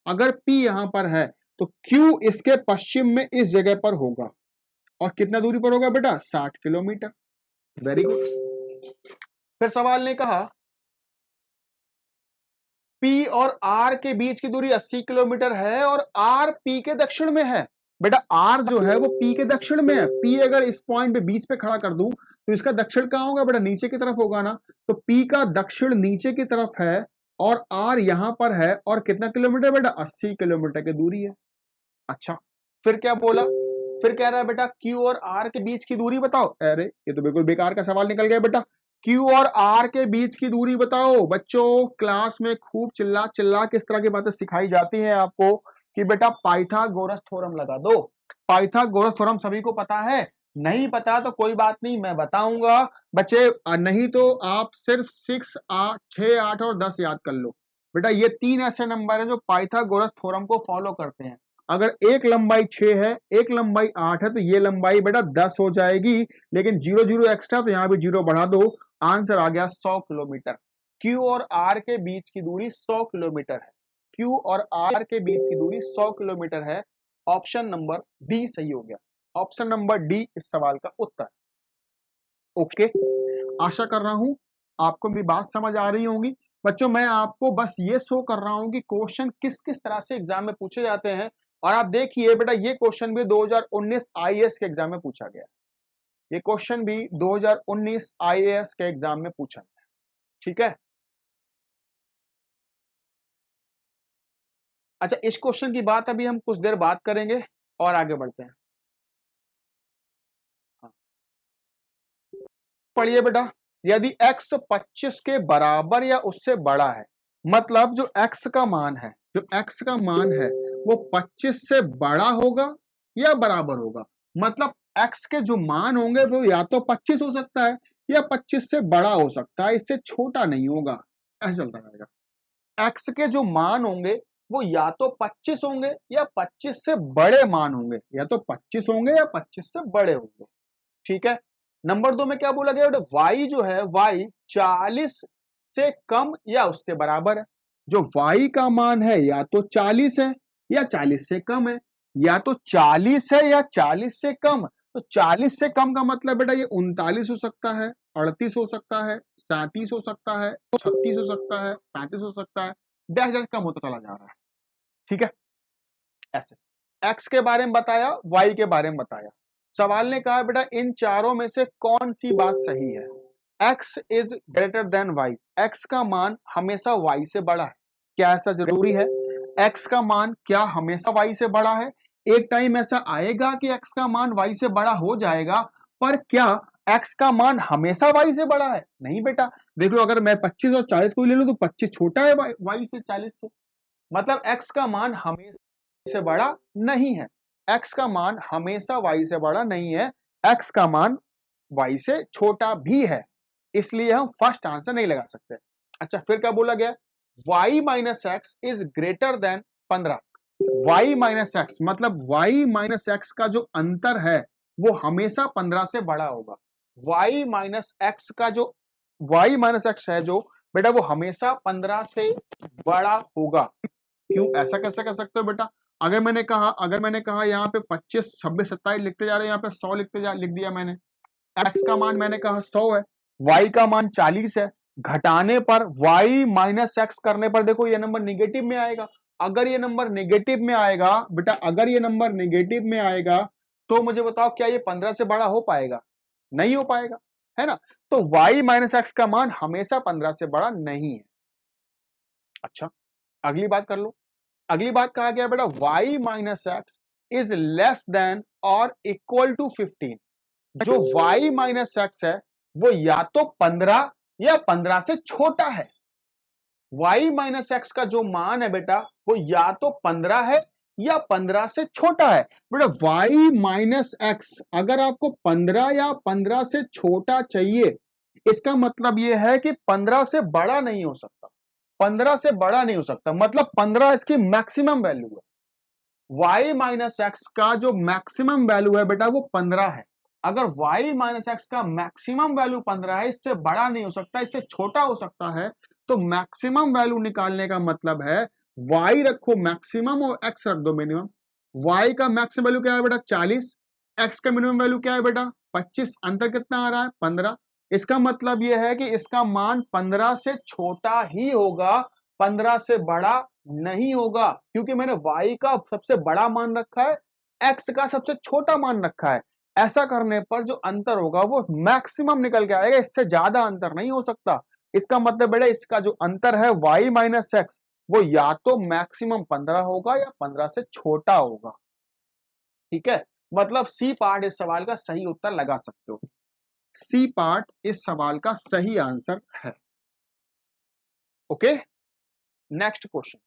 अगर पी यहां पर है तो Q इसके पश्चिम में इस जगह पर होगा और कितना दूरी पर होगा बेटा 60 किलोमीटर। Very good. फिर सवाल ने कहा P और R के बीच की दूरी 80 किलोमीटर है और R P के दक्षिण में है। बेटा R जो है वो P के दक्षिण में है। P अगर इस पॉइंट पे बीच पे खड़ा कर दूं तो इसका दक्षिण कहां होगा बेटा, नीचे की तरफ होगा ना। तो P का दक्षिण नीचे की तरफ है और R यहां पर है और कितना किलोमीटर बेटा 80 किलोमीटर की दूरी है। अच्छा फिर क्या बोला, फिर कह रहा है बेटा Q और R के बीच की दूरी बताओ। अरे ये तो बिल्कुल बेकार का सवाल निकल गया बेटा। Q और R के बीच की दूरी बताओ। बच्चों क्लास में खूब चिल्ला चिल्ला किस तरह की बातें सिखाई जाती हैं आपको कि बेटा पाइथागोरस थ्योरम लगा दो। पाइथागोरस थ्योरम सभी को पता है, नहीं पता तो कोई बात नहीं, मैं बताऊंगा बच्चे। नहीं तो आप सिर्फ 6, 8 और 10 याद कर लो। बेटा ये 3 ऐसे नंबर है जो पाइथागोरस थ्योरम को फॉलो करते हैं। अगर एक लंबाई 6 है, एक लंबाई 8 है, तो ये लंबाई बेटा 10 हो जाएगी, लेकिन 0 0 एक्स्ट्रा तो यहां भी 0 बढ़ा दो। आंसर आ गया 100 किलोमीटर। Q और R के बीच की दूरी 100 किलोमीटर है। Q और R के बीच की दूरी 100 किलोमीटर है। ऑप्शन नंबर डी सही हो गया। ऑप्शन नंबर डी इस सवाल का उत्तर। ओके, आशा कर रहा हूं आपको मेरी बात समझ आ रही होगी। बच्चों मैं आपको बस ये शो कर रहा हूं कि क्वेश्चन किस किस तरह से एग्जाम में पूछे जाते हैं। और आप देखिए बेटा ये क्वेश्चन भी 2019 आईएएस के एग्जाम में पूछा गया। ये क्वेश्चन भी 2019 आईएएस के एग्जाम में पूछा गया। ठीक है, अच्छा इस क्वेश्चन की बात अभी हम कुछ देर बात करेंगे और आगे बढ़ते हैं। हाँ। पढ़िए बेटा, यदि x 25 के बराबर या उससे बड़ा है, मतलब जो x का मान है, जो x का मान है वो 25 से बड़ा होगा या बराबर होगा। मतलब x के जो मान होंगे वो या तो 25 हो सकता है या 25 से बड़ा हो सकता है, इससे छोटा नहीं होगा। ऐसा चलता रहेगा। x के जो मान होंगे वो या तो 25 होंगे या 25 से बड़े मान होंगे, या तो 25 होंगे या 25 से बड़े होंगे। ठीक है, नंबर 2 में क्या बोला गया बेटा, y जो है y 40 से कम या उसके बराबर है। जो y का मान है या तो 40 है या 40 से कम है, या तो 40 है या 40 से कम। तो 40 से कम का मतलब बेटा ये 39 हो सकता है, 38 हो सकता है, 37 हो सकता है, 36 हो सकता है, 35 हो सकता है, डैश डैश कम होता चला जा रहा है। ठीक है, ऐसे x के बारे में बताया, y के बारे में बताया। सवाल ने कहा बेटा इन चारों में से कौन सी बात सही है। x is greater than y, x का मान हमेशा y से बड़ा है। क्या ऐसा जरूरी है? x का मान क्या हमेशा y से बड़ा है? एक टाइम ऐसा आएगा कि x का मान y से बड़ा हो जाएगा, पर क्या x का मान हमेशा y से बड़ा है? नहीं बेटा। देख लो, अगर मैं 25 और 40 को ले लूं तो 25 छोटा है y से, 40 से। मतलब x का मान हमेशा से बड़ा नहीं है। x का मान हमेशा y से बड़ा नहीं है, x का मान y से छोटा भी है, इसलिए हम फर्स्ट आंसर नहीं लगा सकते। अच्छा फिर क्या बोला गया, y minus x is greater than 15। y minus x मतलब y माइनस एक्स का जो अंतर है वो हमेशा 15 से बड़ा होगा। y माइनस एक्स का जो y माइनस एक्स है जो बेटा वो हमेशा 15 से बड़ा होगा। क्यों ऐसा कैसे कर सकते हो बेटा? अगर मैंने कहा यहाँ पे 25, 26, 27 लिखते जा रहे हैं, यहाँ पे 100 लिख दिया मैंने। x का मान मैंने कहा 100 है, y का मान 40 है। घटाने पर y माइनस एक्स करने पर देखो ये नंबर निगेटिव में आएगा। अगर ये नंबर निगेटिव में आएगा बेटा, अगर ये नंबर निगेटिव में आएगा तो मुझे बताओ क्या ये 15 से बड़ा हो पाएगा? नहीं हो पाएगा, है ना। तो y माइनस एक्स का मान हमेशा 15 से बड़ा नहीं है। अच्छा अगली बात कर लो। अगली बात कहा गया बेटा y minus x is less than और इक्वल टू 15। जो y माइनस एक्स है वो या तो 15 या 15 से छोटा है। y माइनस एक्स का जो मान है बेटा वो या तो 15 है या 15 से छोटा है। बेटा y माइनस एक्स अगर आपको 15 या 15 से छोटा चाहिए, इसका मतलब यह है कि 15 से बड़ा नहीं हो सकता। 15 से बड़ा नहीं हो सकता, मतलब 15 इसकी मैक्सिमम वैल्यू है। y माइनस एक्स का जो मैक्सिमम वैल्यू है बेटा वो 15 है। अगर y माइनस एक्स का मैक्सिमम वैल्यू 15 है, इससे बड़ा नहीं हो सकता, इससे छोटा हो सकता है, तो मैक्सिमम वैल्यू निकालने का मतलब है y रखो मैक्सिमम और x रख दो मिनिमम। y का मैक्सिमम वैल्यू क्या है बेटा 40, x का मिनिमम वैल्यू क्या है बेटा 25, अंतर कितना आ रहा है 15। इसका मतलब यह है कि इसका मान 15 से छोटा ही होगा, 15 से बड़ा नहीं होगा, क्योंकि मैंने y का सबसे बड़ा मान रखा है, x का सबसे छोटा मान रखा है। ऐसा करने पर जो अंतर होगा वो मैक्सिमम निकल के आएगा, इससे ज्यादा अंतर नहीं हो सकता। इसका मतलब बेटा इसका जो अंतर है y माइनस एक्स वो या तो मैक्सिमम 15 होगा या 15 से छोटा होगा। ठीक है, मतलब सी पार्ट इस सवाल का सही उत्तर लगा सकते हो, सी पार्ट इस सवाल का सही आंसर है। ओके, नेक्स्ट क्वेश्चन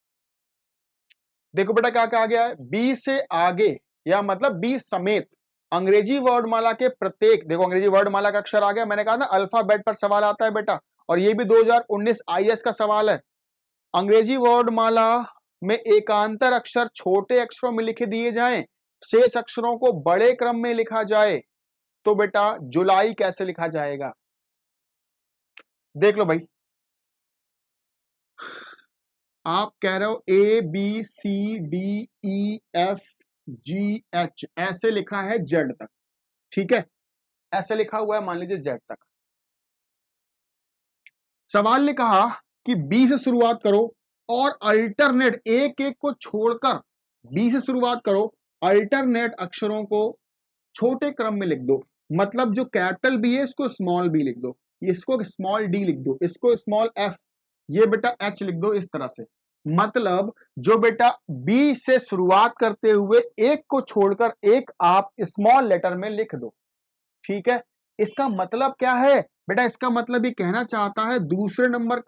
देखो बेटा क्या कहा गया है, बी से आगे या मतलब बी समेत अंग्रेजी वर्णमाला के प्रत्येक, देखो अंग्रेजी वर्णमाला का अक्षर आ गया, मैंने कहा ना अल्फाबेट पर सवाल आता है बेटा, और ये भी 2019 आईएएस का सवाल है। अंग्रेजी वर्णमाला में एकांतर अक्षर छोटे अक्षरों में लिखे दिए जाएं, शेष अक्षरों को बड़े क्रम में लिखा जाए, तो बेटा जुलाई कैसे लिखा जाएगा? देख लो भाई, आप कह रहे हो A B C D E F G H, ऐसे लिखा है जेड तक, ठीक है, ऐसे लिखा हुआ है मान लीजिए जेड तक। सवाल ने कहा कि बी से शुरुआत करो और अल्टरनेट एक एक को छोड़कर, बी से शुरुआत करो, अल्टरनेट अक्षरों को छोटे क्रम में लिख दो, मतलब जो कैपिटल बी है इसको स्मॉल बी लिख दो, इसको स्मॉल डी लिख दो, इसको स्मॉल एफ, ये बेटा एच लिख दो, इस तरह से। मतलब जो बेटा बी से शुरुआत करते हुए एक को छोड़कर एक आप स्मॉल लेटर में लिख दो, ठीक है। इसका मतलब क्या है बेटा, इसका मतलब ये कहना चाहता है दूसरे नंबर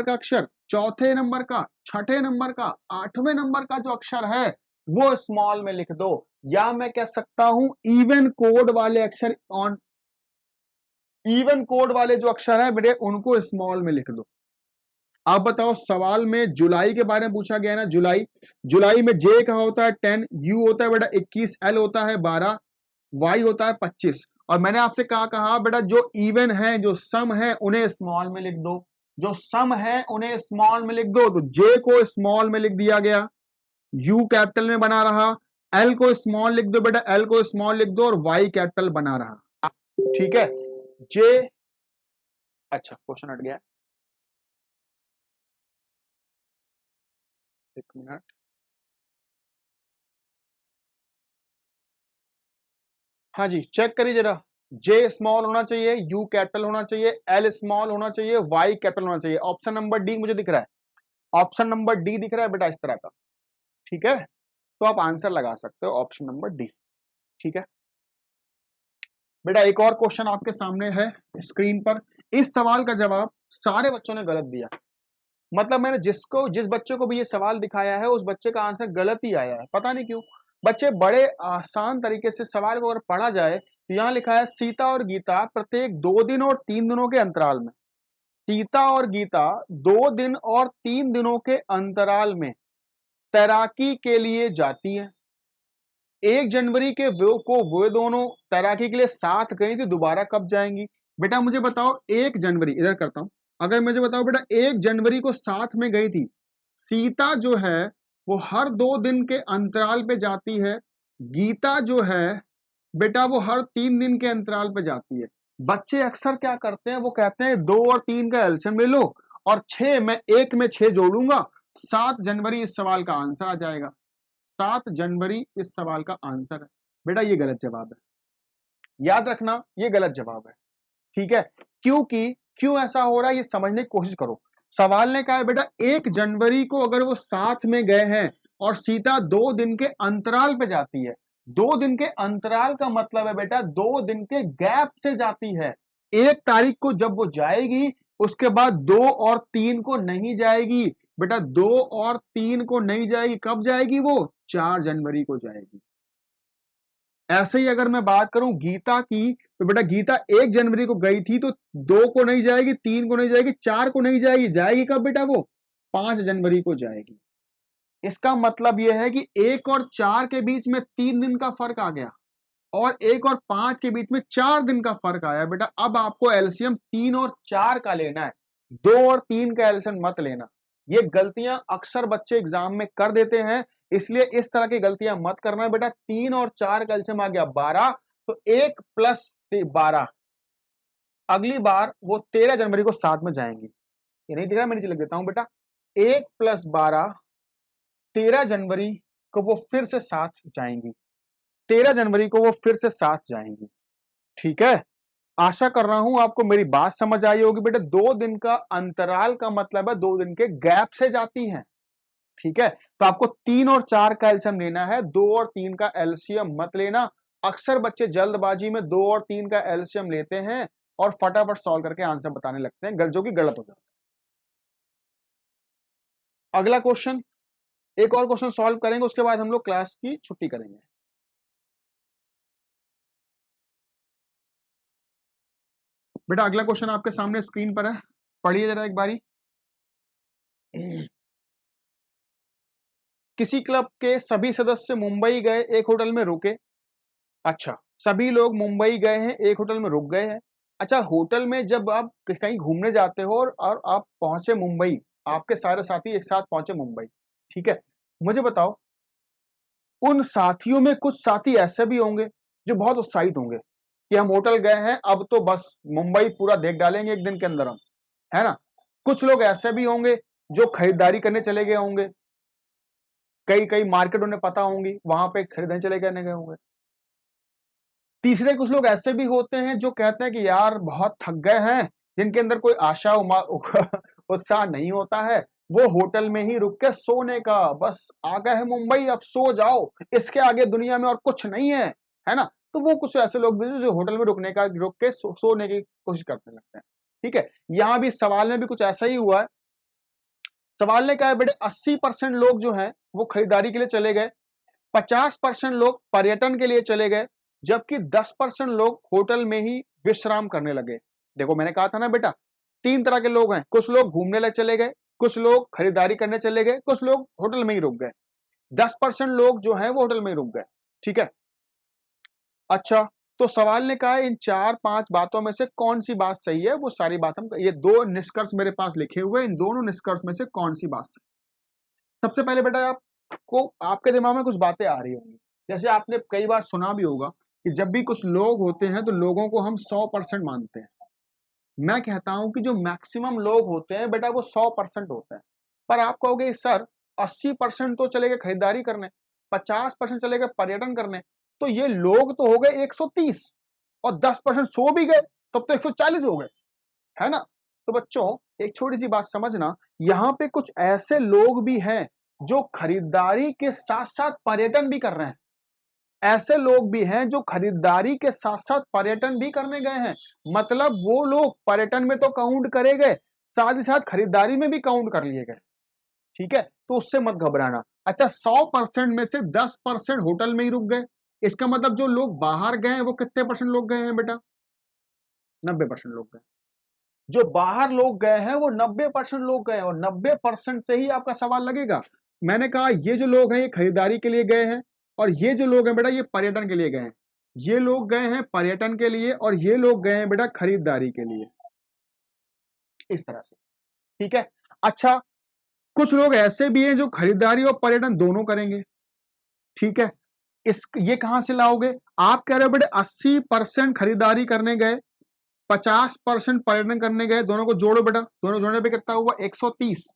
का अक्षर, चौथे नंबर का, छठे नंबर का, आठवें नंबर का जो अक्षर है वो स्मॉल में लिख दो, या मैं कह सकता हूं इवन कोड वाले अक्षर, इवन कोड वाले जो अक्षर है बेटे उनको स्मॉल में लिख दो। आप बताओ, सवाल में जुलाई के बारे में पूछा गया ना, जुलाई में जे का होता है 10, यू होता है बेटा 21, एल होता है 12, वाई होता है 25, और मैंने आपसे कहा बेटा जो इवन है, जो सम है उन्हें स्मॉल में लिख दो, जो सम है उन्हें स्मॉल में लिख दो, तो जे को स्मॉल में लिख दिया गया, यू कैपिटल में बना रहा, एल को स्मॉल लिख दो बेटा, एल को स्मॉल लिख दो, और वाई कैपिटल बना रहा, ठीक है। जे, अच्छा क्वेश्चन हट गया, एक मिनट, हाँ जी चेक करिए जरा, जे स्मॉल होना चाहिए, यू कैपिटल होना चाहिए, एल स्मॉल होना चाहिए, वाई कैपिटल होना चाहिए। ऑप्शन नंबर डी मुझे दिख रहा है, ऑप्शन नंबर डी दिख रहा है बेटा इस तरह का, ठीक है, तो आप आंसर लगा सकते हो ऑप्शन नंबर डी, ठीक है। बेटा एक और क्वेश्चन आपके सामने है स्क्रीन पर, इस सवाल का जवाब सारे बच्चों ने गलत दिया, मतलब मैंने जिस बच्चे को भी ये सवाल दिखाया है उस बच्चे का आंसर गलत ही आया है, पता नहीं क्यों। बच्चे बड़े आसान तरीके से सवाल को अगर पढ़ा जाए तो यहाँ लिखा है सीता और गीता प्रत्येक 2 दिन और 3 दिनों के अंतराल में, सीता और गीता 2 दिन और 3 दिनों के अंतराल में तैराकी के लिए जाती है। 1 जनवरी के वो दोनों तैराकी के लिए साथ गई थी, दोबारा कब जाएंगी? बेटा मुझे बताओ 1 जनवरी, इधर करता हूं, अगर मुझे बताओ बेटा 1 जनवरी को साथ में गई थी, सीता जो है वो हर 2 दिन के अंतराल पे जाती है, गीता जो है बेटा वो हर 3 दिन के अंतराल पे जाती है। बच्चे अक्सर क्या करते हैं, वो कहते हैं 2 और 3 का एलसीएम ले लो और 6 मैं 1 में 6 जोड़ूंगा, 7 जनवरी इस सवाल का आंसर आ जाएगा, 7 जनवरी इस सवाल का आंसर है। बेटा ये गलत जवाब है, याद रखना ये गलत जवाब है, ठीक है। क्योंकि क्यों ऐसा हो रहा है ये समझने की कोशिश करो। सवाल ने कहा है बेटा 1 जनवरी को अगर वो साथ में गए हैं और सीता 2 दिन के अंतराल पे जाती है, 2 दिन के अंतराल का मतलब है बेटा 2 दिन के गैप से जाती है। 1 तारीख को जब वो जाएगी उसके बाद 2 और 3 को नहीं जाएगी बेटा, 2 और 3 को नहीं जाएगी, कब जाएगी वो? 4 जनवरी को जाएगी। ऐसे ही अगर मैं बात करूं गीता की, तो बेटा गीता 1 जनवरी को गई थी, तो 2 को नहीं जाएगी, 3 को नहीं जाएगी, 4 को नहीं जाएगी, जाएगी कब बेटा वो? 5 जनवरी को जाएगी। इसका मतलब यह है कि 1 और 4 के बीच में 3 दिन का फर्क आ गया, और 1 और 5 के बीच में 4 दिन का फर्क आया। बेटा अब आपको एलसीएम 3 और 4 का लेना है, 2 और 3 का एलसीएम मत लेना। ये गलतियां अक्सर बच्चे एग्जाम में कर देते हैं, इसलिए इस तरह की गलतियां मत करना बेटा। 3 और 4 का एलसीएम आ गया 12, तो 1 प्लस 12, अगली बार वो 13 जनवरी को साथ में जाएंगी। ये नहीं दिख रहा, मैं नीचे लिख देता हूं बेटा। 1 प्लस 12, 13 जनवरी को वो फिर से साथ जाएंगी, 13 जनवरी को वो फिर से साथ जाएंगी। ठीक है, आशा कर रहा हूं आपको मेरी बात समझ आई होगी बेटा। 2 दिन का अंतराल का मतलब है 2 दिन के गैप से जाती हैं। ठीक है, तो आपको 3 और 4 का एलसीएम लेना है, 2 और 3 का एलसीएम मत लेना। अक्सर बच्चे जल्दबाजी में 2 और 3 का एलसीएम लेते हैं और फटाफट सॉल्व करके आंसर बताने लगते हैं, जो कि गलत हो जाता है। अगला क्वेश्चन, एक और क्वेश्चन सॉल्व करेंगे, उसके बाद हम लोग क्लास की छुट्टी करेंगे। बेटा अगला क्वेश्चन आपके सामने स्क्रीन पर है, पढ़िए जरा एक बारी। किसी क्लब के सभी सदस्य मुंबई गए, एक होटल में रुके। अच्छा, सभी लोग मुंबई गए हैं, एक होटल में रुक गए हैं। अच्छा, होटल में जब आप कहीं घूमने जाते हो और आप पहुंचे मुंबई, आपके सारे साथी एक साथ पहुंचे मुंबई, ठीक है, मुझे बताओ उन साथियों में कुछ साथी ऐसे भी होंगे जो बहुत उत्साहित होंगे कि हम होटल गए हैं, अब तो बस मुंबई पूरा देख डालेंगे एक दिन के अंदर हम, है ना। कुछ लोग ऐसे भी होंगे जो खरीदारी करने चले गए होंगे, कई कई मार्केट उन्हें पता होंगी, वहां पे खरीदने चले गए होंगे। तीसरे कुछ लोग ऐसे भी होते हैं जो कहते हैं कि यार बहुत थक गए हैं, जिनके अंदर कोई आशा उत्साह नहीं होता है, वो होटल में ही रुक के सोने का, बस आ गए हैं मुंबई अब सो जाओ, इसके आगे दुनिया में और कुछ नहीं है ना। तो वो कुछ ऐसे लोग भी जो होटल में रुक के सोने की कोशिश करने लगते हैं। ठीक है, यहां भी सवाल में भी कुछ ऐसा ही हुआ है। सवाल ने कहा है बेटे 80% लोग जो हैं वो खरीदारी के लिए चले गए, 50% लोग पर्यटन के लिए चले गए, जबकि 10% लोग होटल में ही विश्राम करने लगे। देखो मैंने कहा था ना बेटा, 3 तरह के लोग हैं, कुछ लोग घूमने लग चले गए, कुछ लोग खरीदारी करने चले गए, कुछ लोग होटल में ही रुक गए। 10% लोग जो हैं वो होटल में ही रुक गए। ठीक है, अच्छा, तो सवाल ने कहा इन 4-5 बातों में से कौन सी बात सही है, वो सारी बात हम, ये 2 निष्कर्ष मेरे पास लिखे हुए, इन दोनों निष्कर्ष में से कौन सी बात सही। सबसे पहले बेटा आपको आपके दिमाग में कुछ बातें आ रही होंगी, जैसे आपने कई बार सुना भी होगा कि जब भी कुछ लोग होते हैं तो लोगों को हम 100% मानते हैं। मैं कहता हूं कि जो मैक्सिमम लोग होते हैं बेटा वो 100% होते हैं। पर आप कहोगे सर 80% तो चले गए खरीदारी करने, 50% चले गए पर्यटन करने, तो ये लोग तो हो गए 130 और 10% सो भी गए, तब तो 140 हो गए, है ना। तो बच्चों एक छोटी सी बात समझना, यहाँ पे कुछ ऐसे लोग भी हैं जो खरीदारी के साथ साथ पर्यटन भी कर रहे हैं। ऐसे लोग भी हैं जो खरीदारी के साथ साथ पर्यटन भी करने गए हैं, मतलब वो लोग पर्यटन में तो काउंट करे गए, साथ ही साथ खरीदारी में भी काउंट कर लिए गए। ठीक है, तो उससे मत घबराना। अच्छा, 100% में से 10% होटल में ही रुक गए, इसका मतलब जो लोग बाहर गए हैं वो कितने परसेंट लोग गए हैं बेटा, 90% लोग गए। जो बाहर लोग गए हैं वो 90% लोग गए, और 90% से ही आपका सवाल लगेगा। मैंने कहा ये जो लोग हैं ये खरीदारी के लिए गए हैं, और ये जो लोग हैं बेटा ये पर्यटन के लिए गए हैं। ये लोग गए हैं पर्यटन के लिए और ये लोग गए हैं बेटा खरीदारी के लिए, इस तरह से। ठीक है, अच्छा, कुछ लोग ऐसे भी हैं जो खरीदारी और पर्यटन दोनों करेंगे। ठीक है, ये कहां से लाओगे, आप कह रहे हो बेटे 80% खरीदारी करने गए, 50% पर्यटन करने गए, दोनों को जोड़ो बेटा, दोनों जोड़ने पे कितना हुआ 130।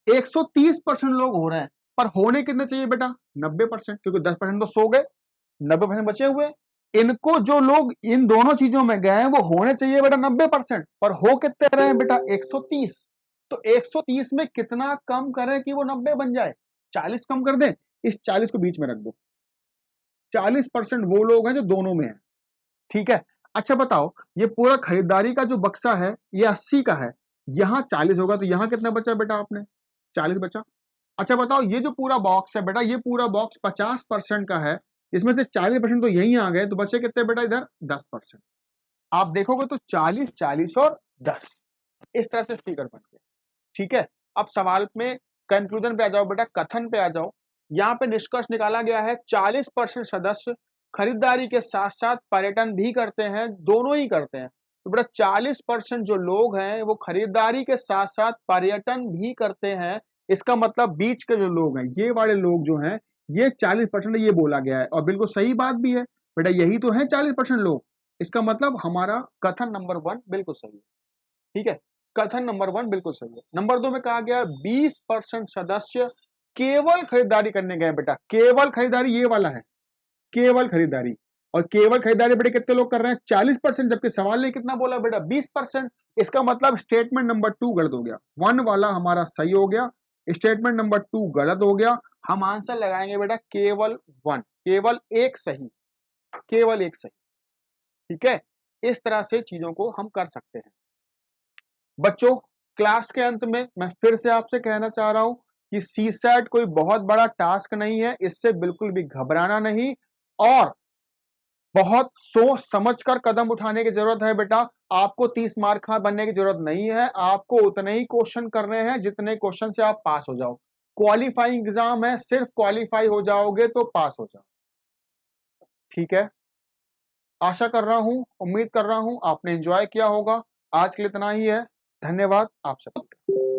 130% लोग हो रहे हैं, पर होने कितने चाहिए बेटा 90%, क्योंकि 10% तो सो गए, 90% बचे हुए। इनको जो लोग इन दोनों चीजों में गए हैं वो होने चाहिए बेटा 90%, पर हो कितने रहे हैं बेटा 130। तो 130 में कितना कम करें कि वो 90 बन जाए, 40 कम कर दें, इस 40 को बीच में रख दो। 40% वो लोग हैं जो दोनों में है। ठीक है, अच्छा बताओ ये पूरा खरीदारी का जो बक्सा है ये 80 का है, यहां 40 होगा, तो यहां कितना बचा बेटा आपने 40 बचा। अच्छा बताओ ये जो पूरा बॉक्स है बेटा, ये पूरा बॉक्स 50% का है, इसमें से 40% तो यहीं आ गए, तो बचे कितने बेटा इधर 10%। आप देखोगे तो 40, 40 और 10, इस तरह से फिगर बन गए। ठीक है, अब सवाल में कंक्लूजन पे आ जाओ बेटा, कथन पे आ जाओ। यहाँ पे निष्कर्ष निकाला गया है 40% सदस्य खरीदारी के साथ साथ पर्यटन भी करते हैं, दोनों ही करते हैं। तो बेटा 40% जो लोग हैं वो खरीदारी के साथ साथ पर्यटन भी करते हैं, इसका मतलब बीच के जो लोग हैं, ये वाले लोग जो हैं, ये 40% ये बोला गया है, और बिल्कुल सही बात भी है बेटा, यही तो है 40% लोग। इसका मतलब हमारा कथन नंबर 1 बिल्कुल सही है। ठीक है, कथन नंबर 1 बिल्कुल सही है। नंबर 2 में कहा गया 20% सदस्य केवल खरीदारी करने गए बेटा, केवल खरीदारी ये वाला है, केवल खरीदारी। और केवल खरीदारी बेटे कितने लोग कर रहे हैं? 40%, जबकि सवाल ने कितना बोला बेटा? 20%। इसका मतलब स्टेटमेंट नंबर 2 गलत हो गया, 1 वाला हमारा सही हो गया, स्टेटमेंट नंबर 2 गलत हो गया। हम आंसर लगाएंगे बेटा केवल 1, केवल एक सही, केवल एक सही। ठीक है, इस तरह से चीजों को हम कर सकते हैं। बच्चों, क्लास के अंत में मैं फिर से आपसे कहना चाह रहा हूं कि सीसैट कोई बहुत बड़ा टास्क नहीं है, इससे बिल्कुल भी घबराना नहीं, और बहुत सोच समझकर कदम उठाने की जरूरत है बेटा। आपको 30 मार्क बनने की जरूरत नहीं है, आपको उतने ही क्वेश्चन करने हैं जितने क्वेश्चन से आप पास हो जाओ। क्वालिफाइंग एग्जाम है, सिर्फ क्वालिफाई हो जाओगे तो पास हो जाओ। ठीक है, आशा कर रहा हूं, उम्मीद कर रहा हूं आपने एंजॉय किया होगा। आज के लिए इतना ही है, धन्यवाद आप सबका।